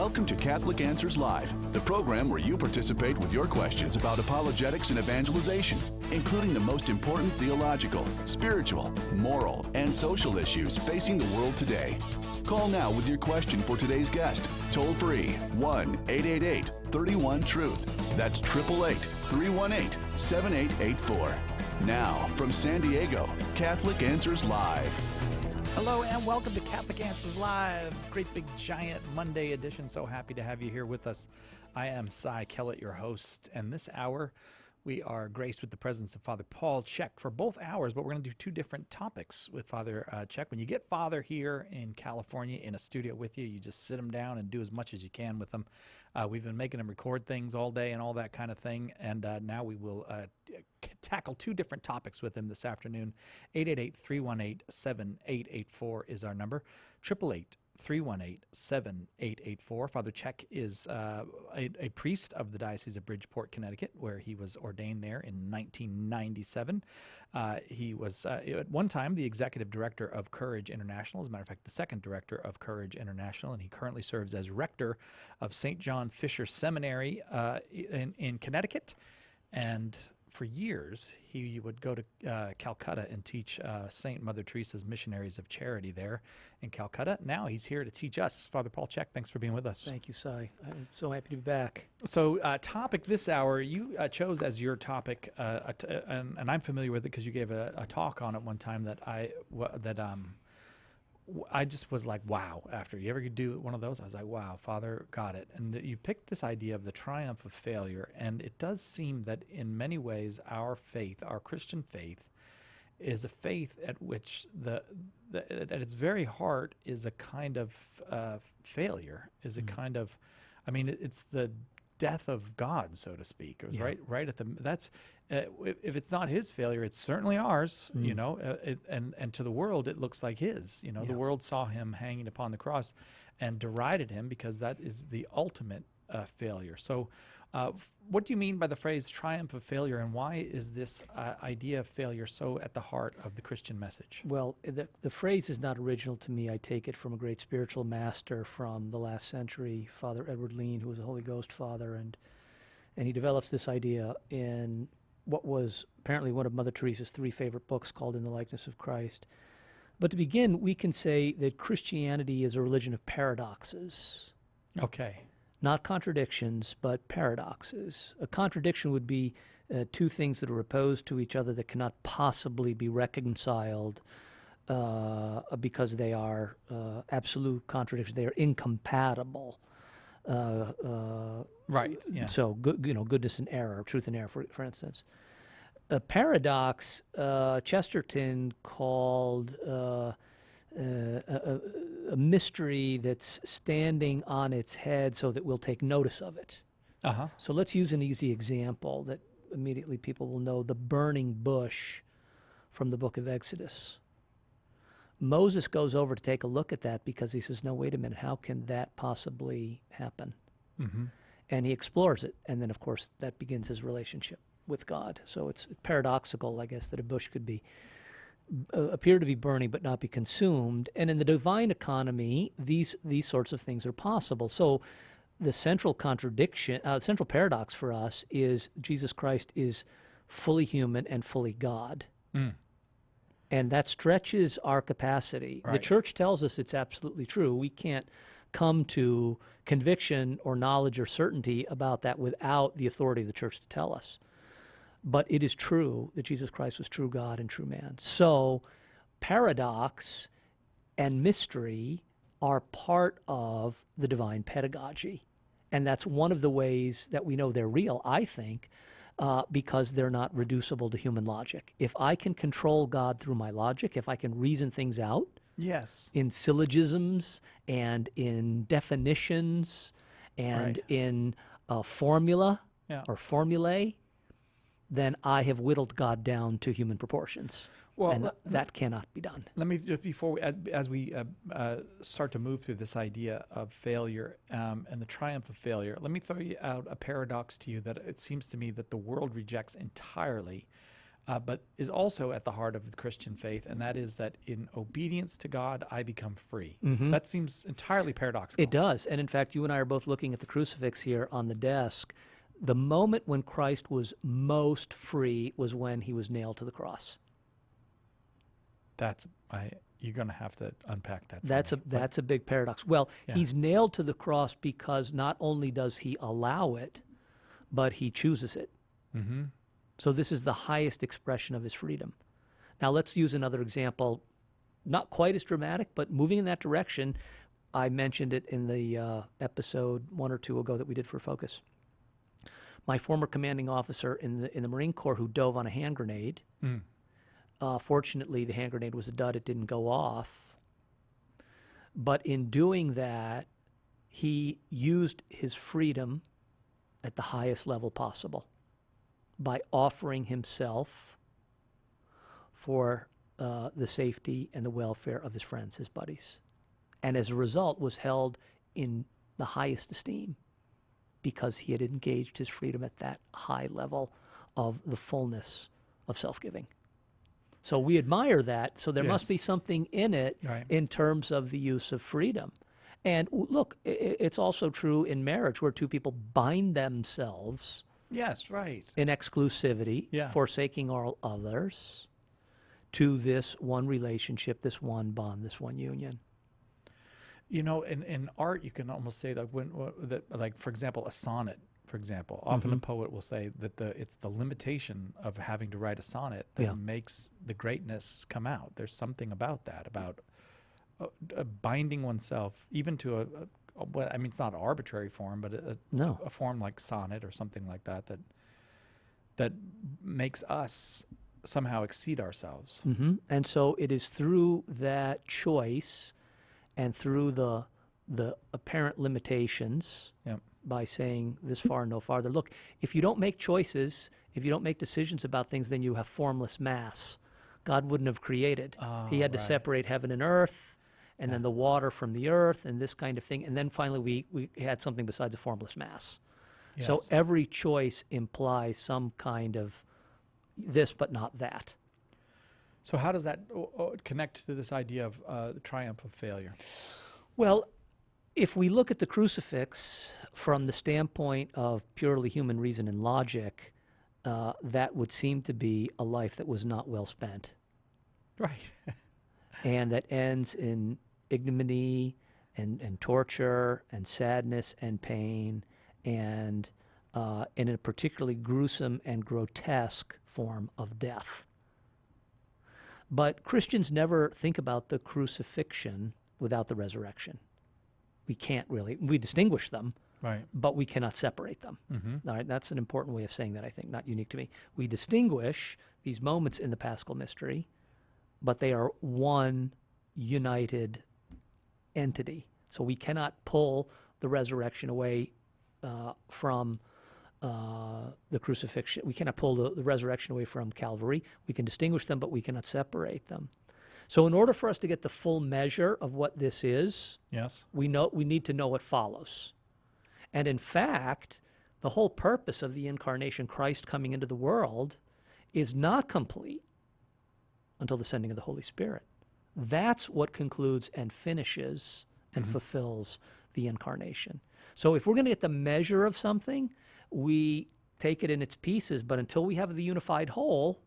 Welcome to Catholic Answers Live, the program where you participate with your questions about apologetics and evangelization, including the most important theological, spiritual, moral, and social issues facing the world today. Call now with your question for today's guest. Toll free 1-888-31-TRUTH. That's 888-318-7884. Now, from San Diego, Catholic Answers Live. Hello and welcome to Catholic Answers Live, great big giant Monday edition. So happy to have you here with us. I am Cy Kellett, your host, and this hour we are graced with the presence of Father Paul Chek for both hours, but we're going to do two different topics with Father Chek. When you get Father here in California in a studio with you, you just sit him down and do as much as you can with him. We've been making him record things all day and all that kind of thing, and now we will tackle two different topics with him this afternoon. 888-318-7884 is our number. 888-318-7884. Father Chek is a priest of the Diocese of Bridgeport, Connecticut, where he was ordained there in 1997. He was at one time the executive director of Courage International, as a matter of fact, the second director of Courage International, and he currently serves as rector of St. John Fisher Seminary in Connecticut. And for years, he would go to Calcutta and teach St. Mother Teresa's Missionaries of Charity there in Calcutta. Now he's here to teach us. Father Paul Chek, thanks for being with us. Thank you, Cy. I'm so happy to be back. So topic this hour, you chose as your topic, and I'm familiar with it because you gave a talk on it one time that I just was like, wow, after you ever do one of those, I was like, wow, Father got it. And you picked this idea of the triumph of failure. And it does seem that in many ways, our faith, our Christian faith, is a faith at which at its very heart is a kind of failure, is a kind of, I mean, it's the death of God, so to speak. It was right at the, that's, if it's not his failure, it's certainly ours, you know, and to the world, it looks like his, you know, the world saw him hanging upon the cross and derided him because that is the ultimate failure. So what do you mean by the phrase triumph of failure, and why is this idea of failure so at the heart of the Christian message? Well, the phrase is not original to me. I take it from a great spiritual master from the last century, Father Edward Lean, who was a Holy Ghost father, and he develops this idea in what was apparently one of Mother Teresa's 3 favorite books called In the Likeness of Christ. But to begin, we can say that Christianity is a religion of paradoxes. Okay. Not contradictions, but paradoxes. A contradiction would be two things that are opposed to each other that cannot possibly be reconciled because they are absolute contradictions. They are incompatible. Right. Yeah. So, goodness and error, truth and error, for instance. A paradox, Chesterton called a mystery that's standing on its head so that we'll take notice of it. Uh-huh. So let's use an easy example that immediately people will know, the burning bush from the book of Exodus. Moses goes over to take a look at that because he says, no, wait a minute, how can that possibly happen? Mm-hmm. And he explores it, and then, of course, that begins his relationship with God. So it's paradoxical, I guess, that a bush could be appear to be burning but not be consumed. And in the divine economy, these sorts of things are possible. So the central central paradox for us is Jesus Christ is fully human and fully God. And that stretches our capacity. Right. The Church tells us it's absolutely true. We can't come to conviction or knowledge or certainty about that without the authority of the Church to tell us. But it is true that Jesus Christ was true God and true man. So paradox and mystery are part of the divine pedagogy. And that's one of the ways that we know they're real, I think, because they're not reducible to human logic. If I can control God through my logic, if I can reason things out in syllogisms and in definitions and in formula or formulae, then I have whittled God down to human proportions. Well, and that cannot be done. Let me just, as we start to move through this idea of failure and the triumph of failure, let me throw out a paradox to you that it seems to me that the world rejects entirely but is also at the heart of the Christian faith, and that is that in obedience to God, I become free. That seems entirely paradoxical. It does. And in fact, you and I are both looking at the crucifix here on the desk. The moment when Christ was most free was when he was nailed to the cross. You're going to have to unpack that. That's a big paradox. Well, Yeah. he's nailed to the cross because not only does he allow it, but he chooses it. So this is the highest expression of his freedom. Now let's use another example, not quite as dramatic, but moving in that direction. I mentioned it in the episode 1 or 2 ago that we did for Focus. My former commanding officer in the Marine Corps who dove on a hand grenade. Fortunately, the hand grenade was a dud. It didn't go off. But in doing that, he used his freedom at the highest level possible by offering himself for the safety and the welfare of his friends, his buddies. And as a result, was held in the highest esteem because he had engaged his freedom at that high level of the fullness of self-giving. So we admire that. So there must Yes. be something in it Right. in terms of the use of freedom. And look, it's also true in marriage where two people bind themselves Yes, right. in exclusivity, Yeah. forsaking all others, to this one relationship, this one bond, this one union. You know, in art, you can almost say that like for example, a sonnet. For example, often a poet will say that it's the limitation of having to write a sonnet that Yeah. makes the greatness come out. There's something about that, about binding oneself even to I mean, it's not an arbitrary form, but No. a form like sonnet or something like that that makes us somehow exceed ourselves. And so it is through that choice and through the apparent limitations Yep. by saying this far and no farther. Look, if you don't make choices, if you don't make decisions about things, then you have formless mass. God wouldn't have created. He had to right. separate heaven and earth, and then the water from the earth, and this kind of thing. And then finally we had something besides a formless mass. So Yes. every choice implies some kind of this but not that. So how does that connect to this idea of the triumph of failure? Well, if we look at the crucifix from the standpoint of purely human reason and logic, that would seem to be a life that was not well spent Right. and that ends in ignominy and torture and sadness and pain and in a particularly gruesome and grotesque form of death. But Christians never think about the crucifixion without the resurrection. We can't really. We distinguish them, Right. but we cannot separate them. All right, that's an important way of saying that, I think, not unique to me. We distinguish these moments in the Paschal mystery, but they are one united entity. So we cannot pull the resurrection away from the crucifixion. We cannot pull the resurrection away from Calvary. We can distinguish them, but we cannot separate them. So in order for us to get the full measure of what this is, Yes. we need to know what follows. And in fact, the whole purpose of the incarnation, Christ coming into the world, is not complete until the sending of the Holy Spirit. That's what concludes and finishes and fulfills the incarnation. So if we're going to get the measure of something, we take it in its pieces, but until we have the unified whole,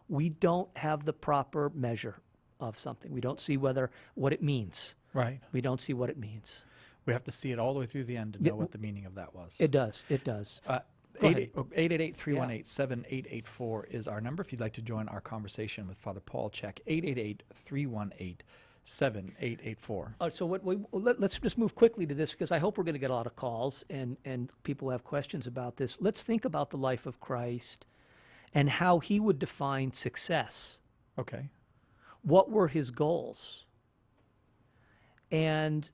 we don't have the proper measure of something. We don't see what it means. Right. We don't see what it means. We have to see it all the way through the end to know what the meaning of that was. It does. It does. Go ahead. 888-318-7884 is our number if you'd like to join our conversation with Father Paul Chek. 888-318-7884. So let's just move quickly to this because I hope we're going to get a lot of calls and people have questions about this. Let's think about the life of Christ and how he would define success. Okay. What were his goals? And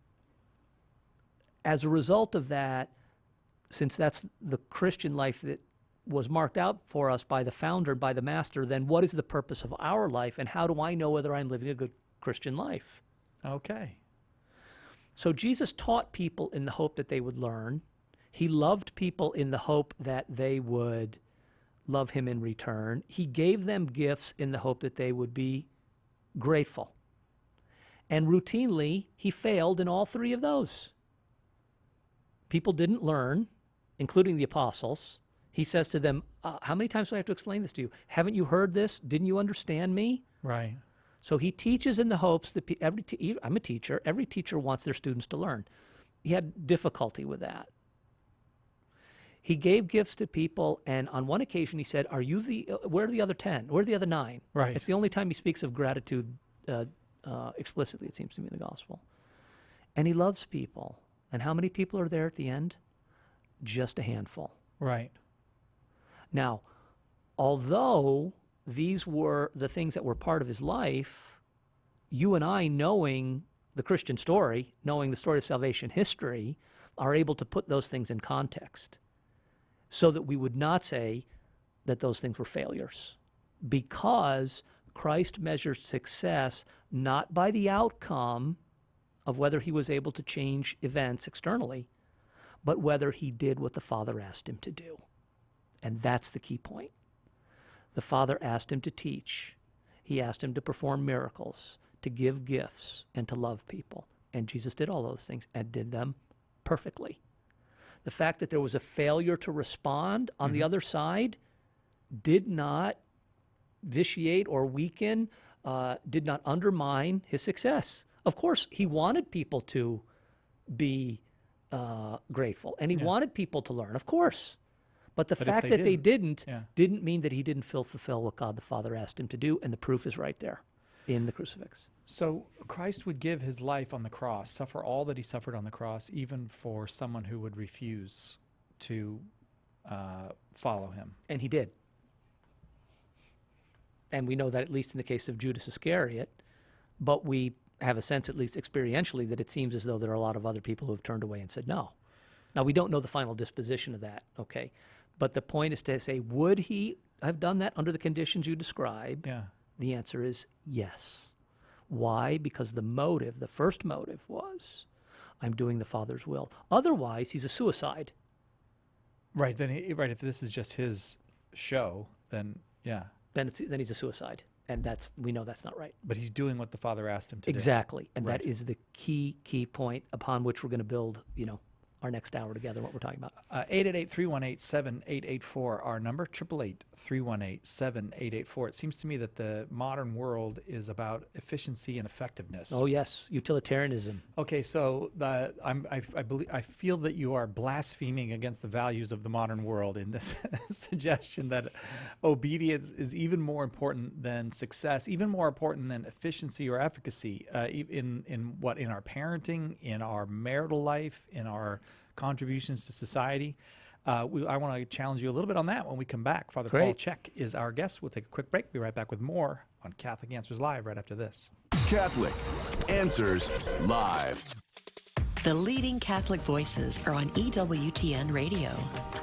as a result of that, since that's the Christian life that was marked out for us by the founder, by the master, then what is the purpose of our life and how do I know whether I'm living a good Christian life? Okay. So Jesus taught people in the hope that they would learn. He loved people in the hope that they would love him in return. He gave them gifts in the hope that they would be grateful. And routinely, he failed in all three of those. People didn't learn, including the apostles. He says to them, how many times do I have to explain this to you? Haven't you heard this? Didn't you understand me? Right. So he teaches in the hopes that I'm a teacher. Every teacher wants their students to learn. He had difficulty with that. He gave gifts to people, and on one occasion he said, where are the other 10? Where are the other 9? Right. It's the only time he speaks of gratitude explicitly, it seems to me, in the gospel. And he loves people. And how many people are there at the end? Just a handful. Right. Now, although these were the things that were part of his life, you and I, knowing the Christian story, knowing the story of salvation history, are able to put those things in context so that we would not say that those things were failures, because Christ measures success not by the outcome of whether he was able to change events externally, but whether he did what the Father asked him to do. And that's the key point. The Father asked him to teach. He asked him to perform miracles, to give gifts, and to love people. And Jesus did all those things and did them perfectly. The fact that there was a failure to respond on the other side did not vitiate or weaken, did not undermine his success. Of course, he wanted people to be grateful, and he wanted people to learn, of course. But the fact that they didn't mean that he didn't fulfill what God the Father asked him to do, and the proof is right there in the crucifix. So Christ would give his life on the cross, suffer all that he suffered on the cross, even for someone who would refuse to follow him. And he did. And we know that at least in the case of Judas Iscariot, but we have a sense, at least experientially, that it seems as though there are a lot of other people who have turned away and said no. Now, we don't know the final disposition of that, okay? But the point is to say, would he have done that under the conditions you describe? Yeah. The answer is yes. Why? Because the first motive was, I'm doing the Father's will. Otherwise, he's a suicide. Right. If this is just his show, then yeah. Then he's a suicide. And we know that's not right. But he's doing what the Father asked him to do. Exactly. And Right. that is the key point upon which we're going to build, our next hour together, what we're talking about. 888-318-7884, our number, 888-318-7884. It seems to me that the modern world is about efficiency and effectiveness. Oh, yes, utilitarianism. Okay, so I feel that you are blaspheming against the values of the modern world in this suggestion that obedience is even more important than success, even more important than efficiency or efficacy in our parenting, in our marital life, in our contributions to society. I want to challenge you a little bit on that when we come back. Father Paul Chek is our guest. We'll take a quick break. Be right back with more on Catholic Answers Live right after this. Catholic Answers Live. The leading Catholic voices are on EWTN Radio.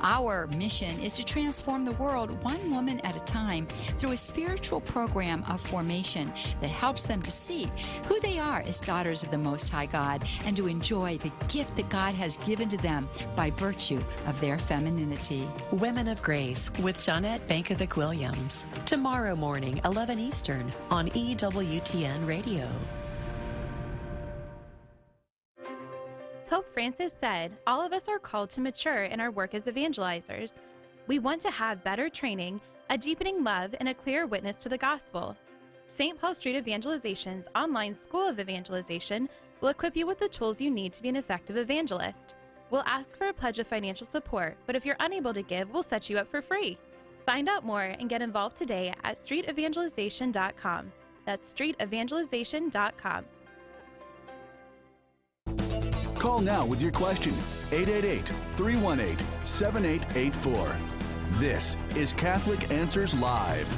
Our mission is to transform the world one woman at a time through a spiritual program of formation that helps them to see who they are as daughters of the Most High God and to enjoy the gift that God has given to them by virtue of their femininity. Women of Grace with Jeanette Bankovic-Williams. Tomorrow morning, 11 Eastern on EWTN Radio. Pope Francis said, all of us are called to mature in our work as evangelizers. We want to have better training, a deepening love, and a clear witness to the gospel. St. Paul Street Evangelization's online School of Evangelization will equip you with the tools you need to be an effective evangelist. We'll ask for a pledge of financial support, but if you're unable to give, we'll set you up for free. Find out more and get involved today at streetevangelization.com. That's streetevangelization.com. Call now with your question. 888-318-7884. This is Catholic Answers Live.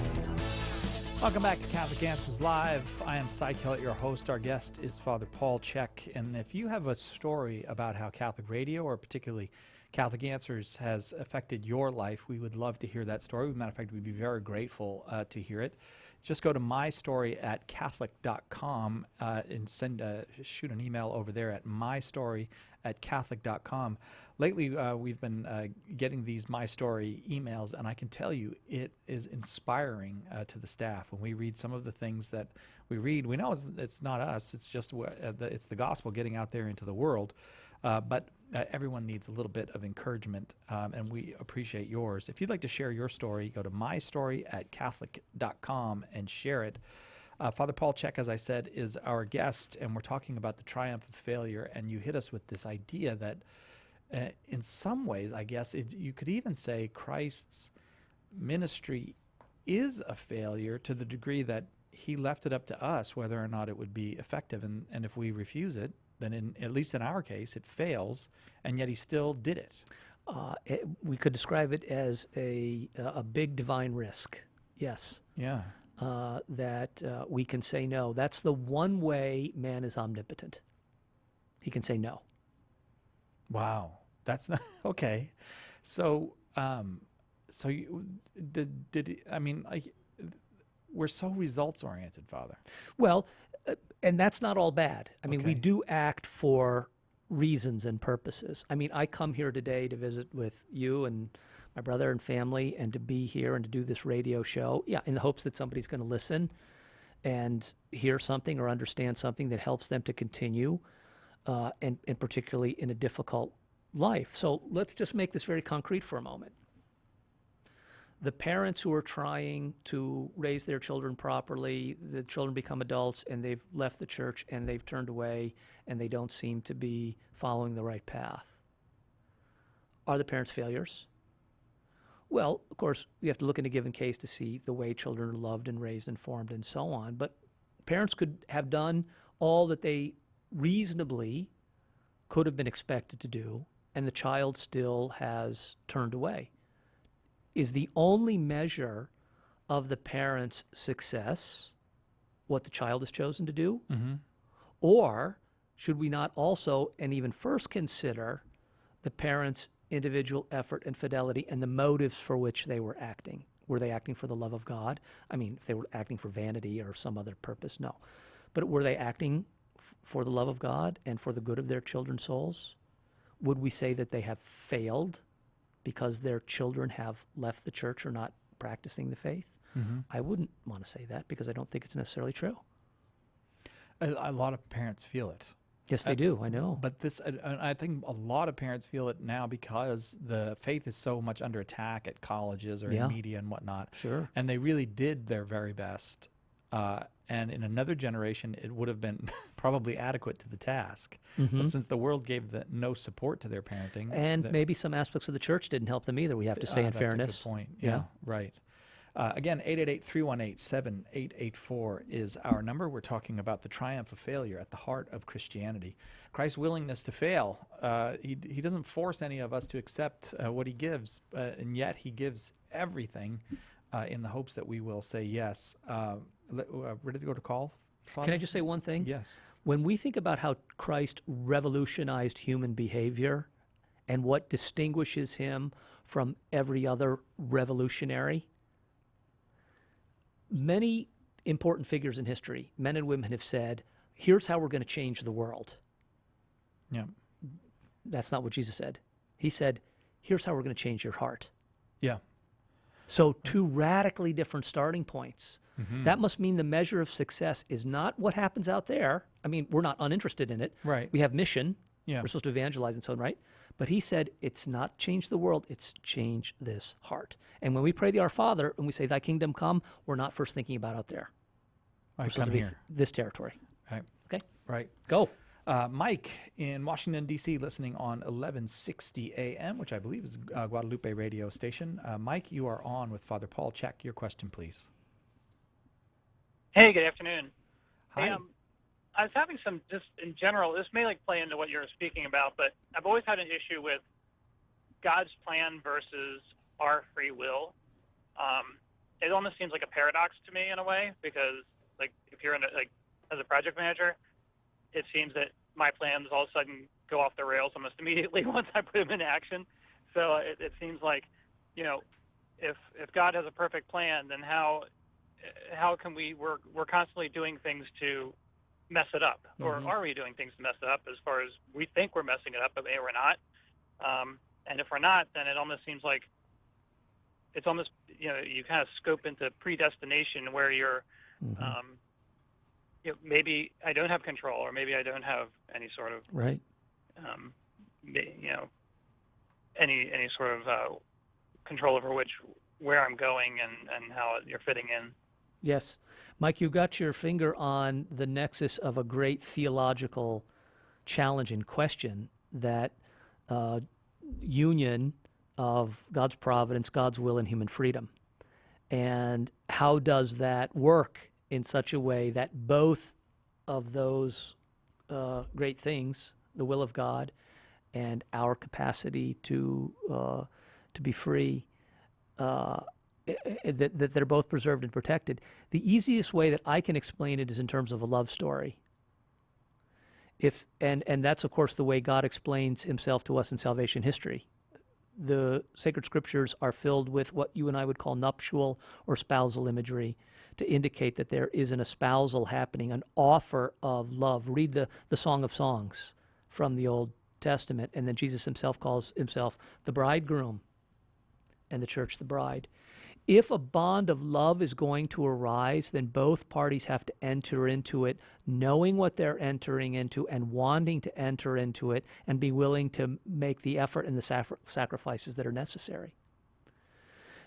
Welcome back to Catholic Answers Live. I am Cy Kellett, your host. Our guest is Father Paul Chek. And if you have a story about how Catholic radio, or particularly Catholic Answers, has affected your life, we would love to hear that story. As a matter of fact, we'd be very grateful to hear it. just go to mystory@catholic.com and shoot an email over there at mystory@catholic.com. Lately, we've been getting these My Story emails, and I can tell you it is inspiring to the staff. When we read some of the things that we read, we know it's not us. It's just it's the gospel getting out there into the world. But everyone needs a little bit of encouragement, and we appreciate yours. If you'd like to share your story, go to mystory@catholic.com and share it. Father Paul Chek, as I said, is our guest, and we're talking about the triumph of failure, and you hit us with this idea that in some ways, I guess, you could even say Christ's ministry is a failure to the degree that he left it up to us whether or not it would be effective, and if we refuse it, then at least in our case, it fails, and yet he still did it. We could describe it as a big divine risk, yes. Yeah. That we can say no. That's the one way man is omnipotent. He can say no. Wow. That's not okay. So, we're so results oriented, Father. Well, and that's not all bad. I mean, we Okay. do act for reasons and purposes. I mean, I come here today to visit with you and my brother and family, and to be here and to do this radio show, in the hopes that somebody's going to listen and hear something or understand something that helps them to continue, and particularly in a difficult life. So let's just make this very concrete for a moment. The parents who are trying to raise their children properly, the children become adults and they've left the church and they've turned away and they don't seem to be following the right path. Are the parents failures? Well, of course, you have to look in a given case to see the way children are loved and raised and formed and so on. But parents could have done all that they reasonably could have been expected to do, and the child still has turned away. Is the only measure of the parent's success what the child has chosen to do? Mm-hmm. Or should we not also, and even first, consider the parent's individual effort and fidelity and the motives for which they were acting? Were they acting for the love of God? I mean, if they were acting for vanity or some other purpose, no. But were they acting for the love of God and for the good of their children's souls? Would we say that they have failed because their children have left the church or not practicing the faith? Mm-hmm. I wouldn't want to say that because I don't think it's necessarily true. A lot of parents feel it. Yes, they do. I know. But I think a lot of parents feel it now because the faith is so much under attack at colleges or in media and whatnot. Sure. And they really did their very best. And in another generation, it would have been probably adequate to the task. Mm-hmm. But since the world gave no support to their parenting. And maybe some aspects of the church didn't help them either, we have to say in that's fairness. That's a good point. Yeah. Right. Again, 888-318-7884 is our number. We're talking about the triumph of failure at the heart of Christianity. Christ's willingness to fail. He doesn't force any of us to accept what he gives, and yet he gives everything in the hopes that we will say yes. Ready to go to call, Father? Can I just say one thing? Yes. When we think about how Christ revolutionized human behavior and what distinguishes him from every other revolutionary, many important figures in history, men and women, have said, here's how we're going to change the world. Yeah. That's not what Jesus said. He said, here's how we're going to change your heart. Yeah. So two radically different starting points. Mm-hmm. That must mean the measure of success is not what happens out there. I mean, we're not uninterested in it. Right. We have mission. Yeah. We're supposed to evangelize and so on, right? But he said, it's not change the world, it's change this heart. And when we pray the Our Father and we say, thy kingdom come, we're not first thinking about out there. I We're supposed come to be here. this territory. Right. Okay? Right. Go. Mike in Washington, D.C., listening on 1160 a.m., which I believe is Guadalupe radio station. Mike, you are on with Father Paul Chek. Your question, please. Hey, good afternoon. Hi. Hey, I was having some, just in general, this may play into what you're speaking about, but I've always had an issue with God's plan versus our free will. It almost seems like a paradox to me in a way, because if you're as a project manager, it seems that my plans all of a sudden go off the rails almost immediately once I put them into action. So it seems like, if God has a perfect plan, then how how can we're constantly doing things to mess it up, or are we doing things to mess it up as far as we think we're messing it up, but maybe we're not. And if we're not, then it almost seems like it's almost, you kind of scope into predestination where you're, maybe I don't have control, or maybe I don't have any sort of, Right. Any sort of control over where I'm going and how you're fitting in. Yes. Mike, you got your finger on the nexus of a great theological challenge and question, that union of God's providence, God's will, and human freedom. And how does that work in such a way that both of those great things, the will of God and our capacity to be free, that they're both preserved and protected? The easiest way that I can explain it is in terms of a love story. And that's, of course, the way God explains himself to us in salvation history. The sacred scriptures are filled with what you and I would call nuptial or spousal imagery to indicate that there is an espousal happening, an offer of love. Read the Song of Songs from the Old Testament, and then Jesus himself calls himself the bridegroom and the church the bride. If a bond of love is going to arise, then both parties have to enter into it knowing what they're entering into and wanting to enter into it, and be willing to make the effort and the sacrifices that are necessary.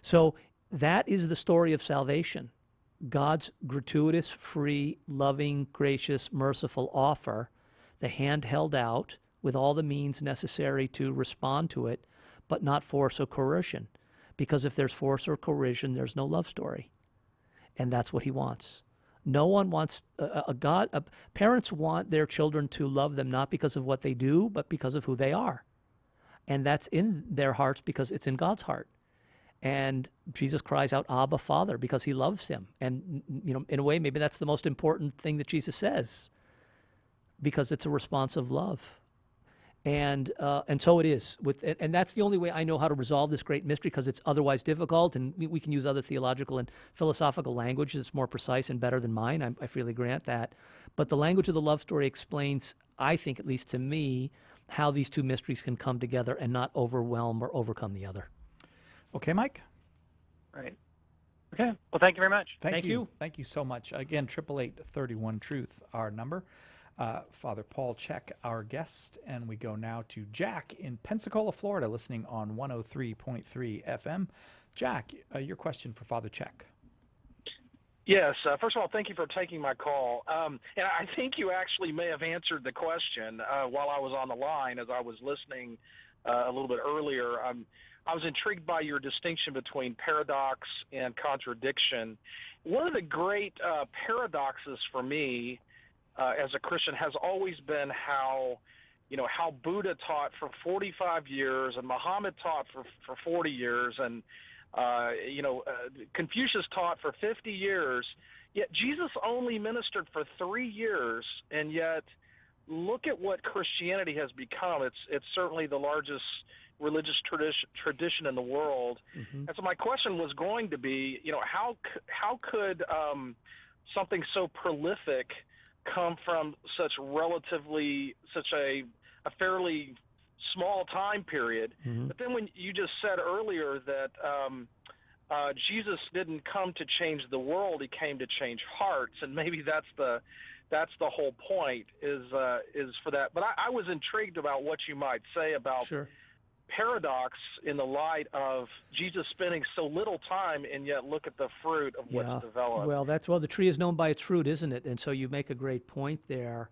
So that is the story of salvation. God's gratuitous, free, loving, gracious, merciful offer, the hand held out with all the means necessary to respond to it, but not force or coercion. Because if there's force or coercion, there's no love story. And that's what he wants. No one wants, parents want their children to love them not because of what they do, but because of who they are. And that's in their hearts because it's in God's heart. And Jesus cries out, Abba, Father, because he loves him. And, in a way, maybe that's the most important thing that Jesus says, because it's a response of love. And so it is. And that's the only way I know how to resolve this great mystery, because it's otherwise difficult, and we can use other theological and philosophical language that's more precise and better than mine. I freely grant that. But the language of the love story explains, I think, at least to me, how these two mysteries can come together and not overwhelm or overcome the other. Okay, Mike? Right. Okay. Well, thank you very much. Thank you. Thank you so much. Again, 888-31-TRUTH, our number. Father Paul Chek, our guest, and we go now to Jack in Pensacola, Florida, listening on 103.3 FM. Jack, your question for Father Chek. Yes. First of all, thank you for taking my call. And I think you actually may have answered the question while I was on the line as I was listening a little bit earlier. I was intrigued by your distinction between paradox and contradiction. One of the great paradoxes for me as a Christian has always been how Buddha taught for 45 years and Muhammad taught for 40 years and Confucius taught for 50 years, yet Jesus only ministered for 3 years, and yet look at what Christianity has become. It's certainly the largest religious tradition in the world. And so my question was going to be, how could something so prolific come from such a fairly small time period? But then when you just said earlier that Jesus didn't come to change the world, he came to change hearts, and maybe that's the whole point is for that. But I was intrigued about what you might say about paradox in the light of Jesus spending so little time, and yet look at the fruit of what's developed. Well, the tree is known by its fruit, isn't it? And so you make a great point there.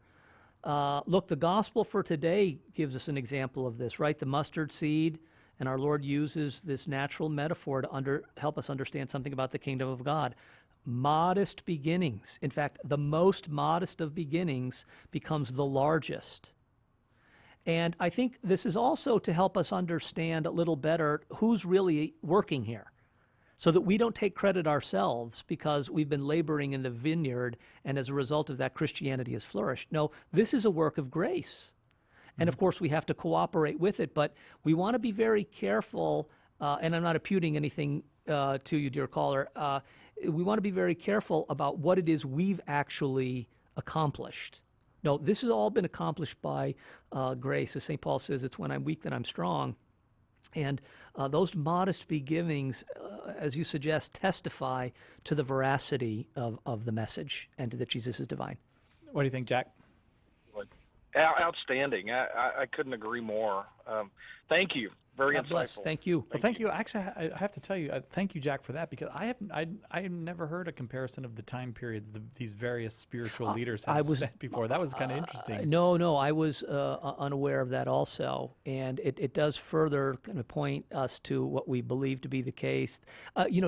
Look, the gospel for today gives us an example of this, right? The mustard seed, and our Lord uses this natural metaphor to help us understand something about the kingdom of God. Modest beginnings. In fact, the most modest of beginnings becomes the largest. And I think this is also to help us understand a little better who's really working here, so that we don't take credit ourselves because we've been laboring in the vineyard and as a result of that Christianity has flourished. No, this is a work of grace. And of course we have to cooperate with it, but we want to be very careful, and I'm not imputing anything to you, dear caller, we want to be very careful about what it is we've actually accomplished. No, this has all been accomplished by grace. As St. Paul says, it's when I'm weak that I'm strong. And those modest beginnings, as you suggest, testify to the veracity of the message and to that Jesus is divine. What do you think, Jack? Outstanding. I couldn't agree more. Thank you. Very God insightful. bless. Thank you. Well, thank you. Actually, I have to tell you, thank you, Jack, for that, because I have never heard a comparison of the time periods these various spiritual leaders have spent before. That was kind of interesting. No, I was unaware of that also, and it does further kind of point us to what we believe to be the case.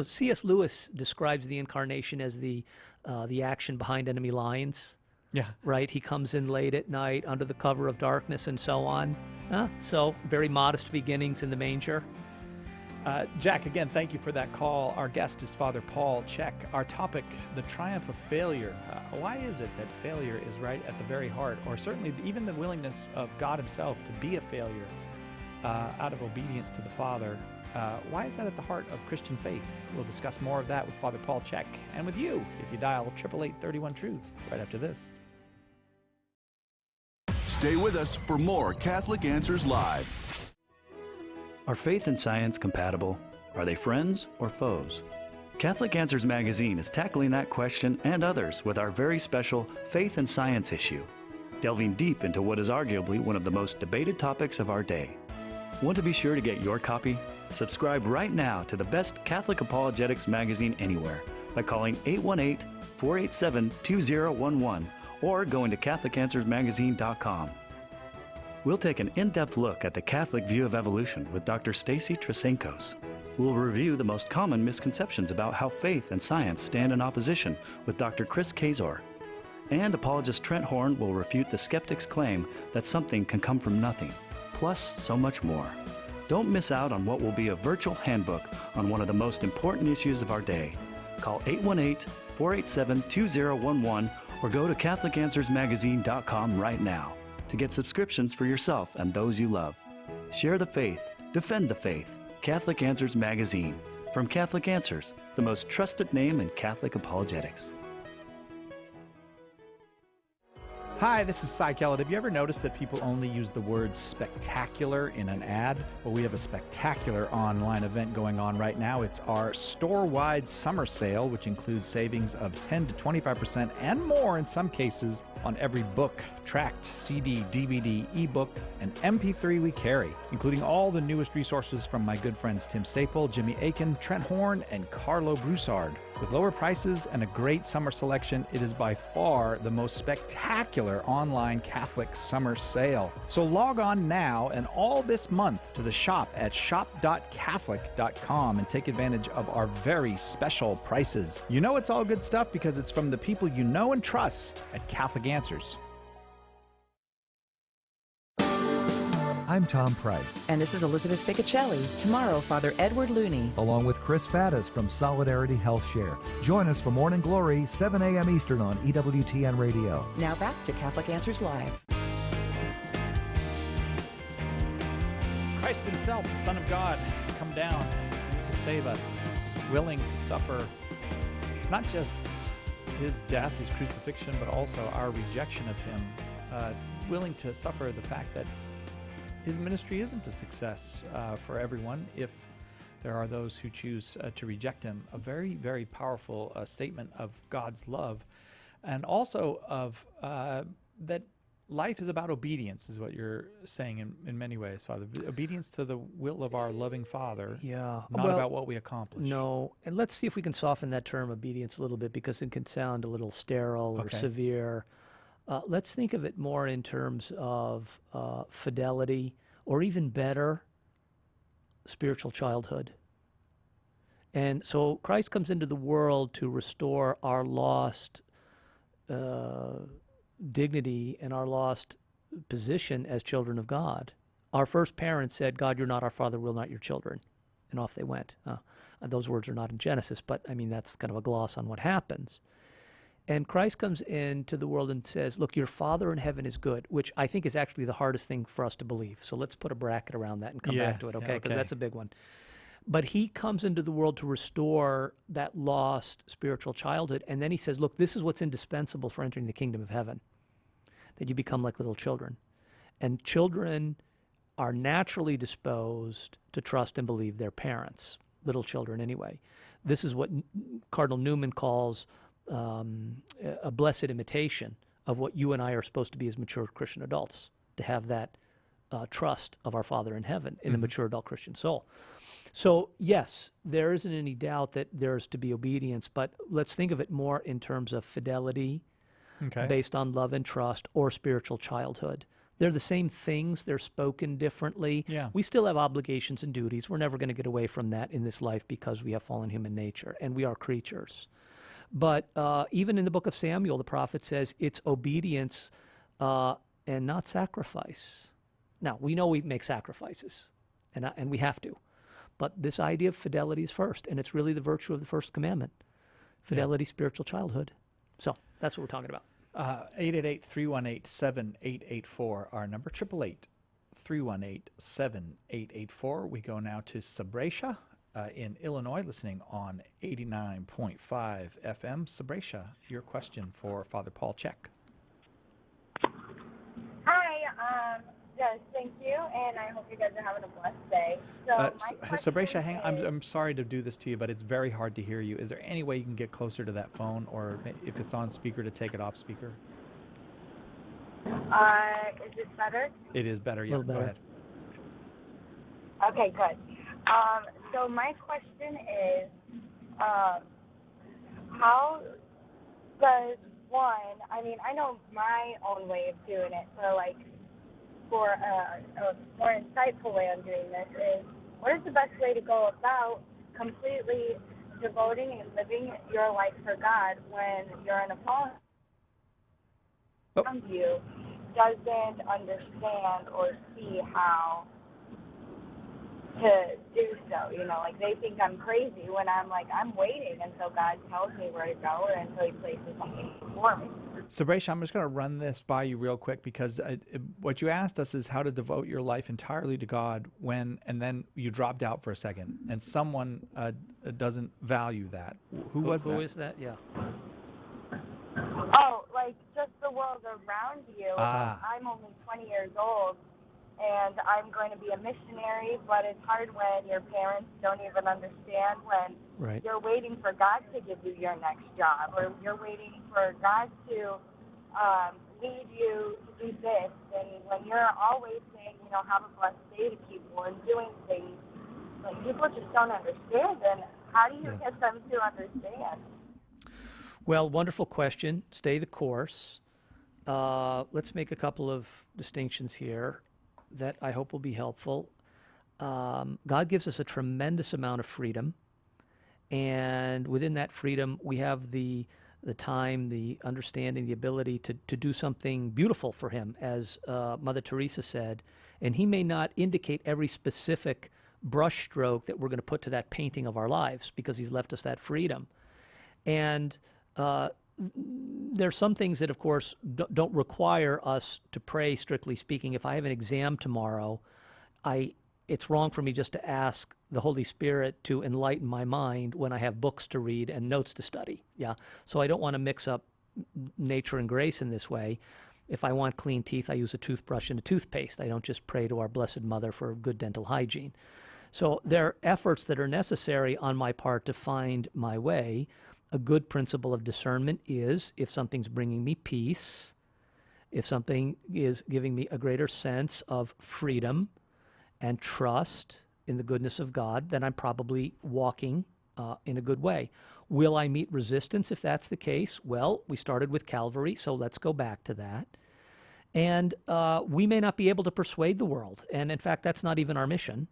C.S. Lewis describes the incarnation as the action behind enemy lines. Yeah. Right? He comes in late at night under the cover of darkness and so on. So very modest beginnings in the manger. Jack, again, thank you for that call. Our guest is Father Paul Chek. Our topic, the triumph of failure. Why is it that failure is right at the very heart, or certainly even the willingness of God himself to be a failure out of obedience to the Father? Why is that at the heart of Christian faith? We'll discuss more of that with Father Paul Chek and with you if you dial 888-31-TRUTH right after this. Stay with us for more Catholic Answers Live. Are faith and science compatible? Are they friends or foes? Catholic Answers magazine is tackling that question and others with our very special Faith and Science issue, delving deep into what is arguably one of the most debated topics of our day. Want to be sure to get your copy? Subscribe right now to the best Catholic apologetics magazine anywhere by calling 818-487-2011 or going to CatholicAnswersMagazine.com. We'll take an in-depth look at the Catholic view of evolution with Dr. Stacy Trasenkos. We'll review the most common misconceptions about how faith and science stand in opposition with Dr. Chris Kazor. And apologist Trent Horn will refute the skeptic's claim that something can come from nothing, plus so much more. Don't miss out on what will be a virtual handbook on one of the most important issues of our day. Call 818-487-2011 or go to CatholicAnswersMagazine.com right now to get subscriptions for yourself and those you love. Share the faith, defend the faith. Catholic Answers Magazine. From Catholic Answers, the most trusted name in Catholic apologetics. Hi, this is Cy Kellett. Have you ever noticed that people only use the word spectacular in an ad? Well, we have a spectacular online event going on right now. It's our store-wide summer sale, which includes savings of 10 to 25% and more in some cases on every book, tract, CD, DVD, ebook, and MP3 we carry, including all the newest resources from my good friends Tim Staple, Jimmy Akin, Trent Horn, and Carlo Broussard. With lower prices and a great summer selection, it is by far the most spectacular online Catholic summer sale. So log on now and all this month to the shop at shop.catholic.com and take advantage of our very special prices. You know it's all good stuff because it's from the people you know and trust at Catholic Answers. I'm Tom Price. And this is Elizabeth Ficacelli. Tomorrow, Father Edward Looney. Along with Chris Faddis from Solidarity Health Share. Join us for Morning Glory, 7 a.m. Eastern on EWTN Radio. Now back to Catholic Answers Live. Christ himself, the Son of God, come down to save us, willing to suffer not just his death, his crucifixion, but also our rejection of him, willing to suffer the fact that his ministry isn't a success for everyone if there are those who choose to reject him. A very, very powerful statement of God's love, and also of that life is about obedience, is what you're saying in many ways, Father. Obedience to the will of our loving Father, not about what we accomplish. No, and let's see if we can soften that term obedience a little bit, because it can sound a little sterile or severe. Let's think of it more in terms of fidelity, or even better, spiritual childhood. And so Christ comes into the world to restore our lost dignity and our lost position as children of God. Our first parents said, "God, you're not our Father, we're not your children." And off they went. Those words are not in Genesis, but I mean, that's kind of a gloss on what happens. And Christ comes into the world and says, look, your Father in heaven is good, which I think is actually the hardest thing for us to believe. So let's put a bracket around that and come back to it, okay? Because that's a big one. But he comes into the world to restore that lost spiritual childhood. And then he says, look, this is what's indispensable for entering the kingdom of heaven, that you become like little children. And children are naturally disposed to trust and believe their parents, little children anyway. This is what Cardinal Newman calls a blessed imitation of what you and I are supposed to be as mature Christian adults, to have that trust of our Father in heaven in a mature adult Christian soul. So, yes, there isn't any doubt that there is to be obedience, but let's think of it more in terms of fidelity based on love and trust, or spiritual childhood. They're the same things. They're spoken differently. Yeah. We still have obligations and duties. We're never going to get away from that in this life because we have fallen human nature, and we are creatures. But even in the book of Samuel, the prophet says it's obedience and not sacrifice. Now, we know we make sacrifices, and we have to. But this idea of fidelity is first, and it's really the virtue of the first commandment. Fidelity, spiritual childhood. So that's what we're talking about. 888-318-7884, our number, 888-318-7884. We go now to Sabresha in Illinois, listening on 89.5 FM. Sabresha, your question for Father Paul Chek. Hi, yes, thank you, and I hope you guys are having a blessed day. Sabresha, hang on. I'm sorry to do this to you, but it's very hard to hear you. Is there any way you can get closer to that phone, or if it's on speaker, to take it off speaker? Is this better? It is better, yeah. Go ahead. Okay, good. So my question is, how does one, I mean, I know my own way of doing it, so like, for a more insightful way of doing this is, what is the best way to go about completely devoting and living your life for God when you're in a fallen around you doesn't understand or see how to do so? You know, like, they think I'm crazy when I'm like, I'm waiting until God tells me where to go or until he places something before me. Sabresha, I'm just going to run this by you real quick, because what you asked us is how to devote your life entirely to God when, and then you dropped out for a second, and someone doesn't value that. Who was that? Who is that? Yeah. Oh, like just the world around you. I'm only 20 years old, and I'm going to be a missionary, but it's hard when your parents don't even understand, when you're waiting for God to give you your next job, or you're waiting for God to lead you to do this, and when you're always saying, you know, have a blessed day to people and doing things, like, people just don't understand, and how do you get them to understand? Well, wonderful question. Stay the course. Let's make a couple of distinctions here that I hope will be helpful. God gives us a tremendous amount of freedom, and within that freedom, we have the time, the understanding, the ability to do something beautiful for him, as Mother Teresa said. And he may not indicate every specific brushstroke that we're going to put to that painting of our lives, because he's left us that freedom. And there's some things that, of course, don't require us to pray, strictly speaking. If I have an exam tomorrow, it's wrong for me just to ask the Holy Spirit to enlighten my mind when I have books to read and notes to study. Yeah. So I don't want to mix up nature and grace in this way. If I want clean teeth, I use a toothbrush and a toothpaste. I don't just pray to our Blessed Mother for good dental hygiene. So there are efforts that are necessary on my part to find my way. A good principle of discernment is, if something's bringing me peace, if something is giving me a greater sense of freedom and trust in the goodness of God, then I'm probably walking in a good way. Will I meet resistance if that's the case? Well, we started with Calvary, so let's go back to that. And we may not be able to persuade the world. And in fact, that's not even our mission.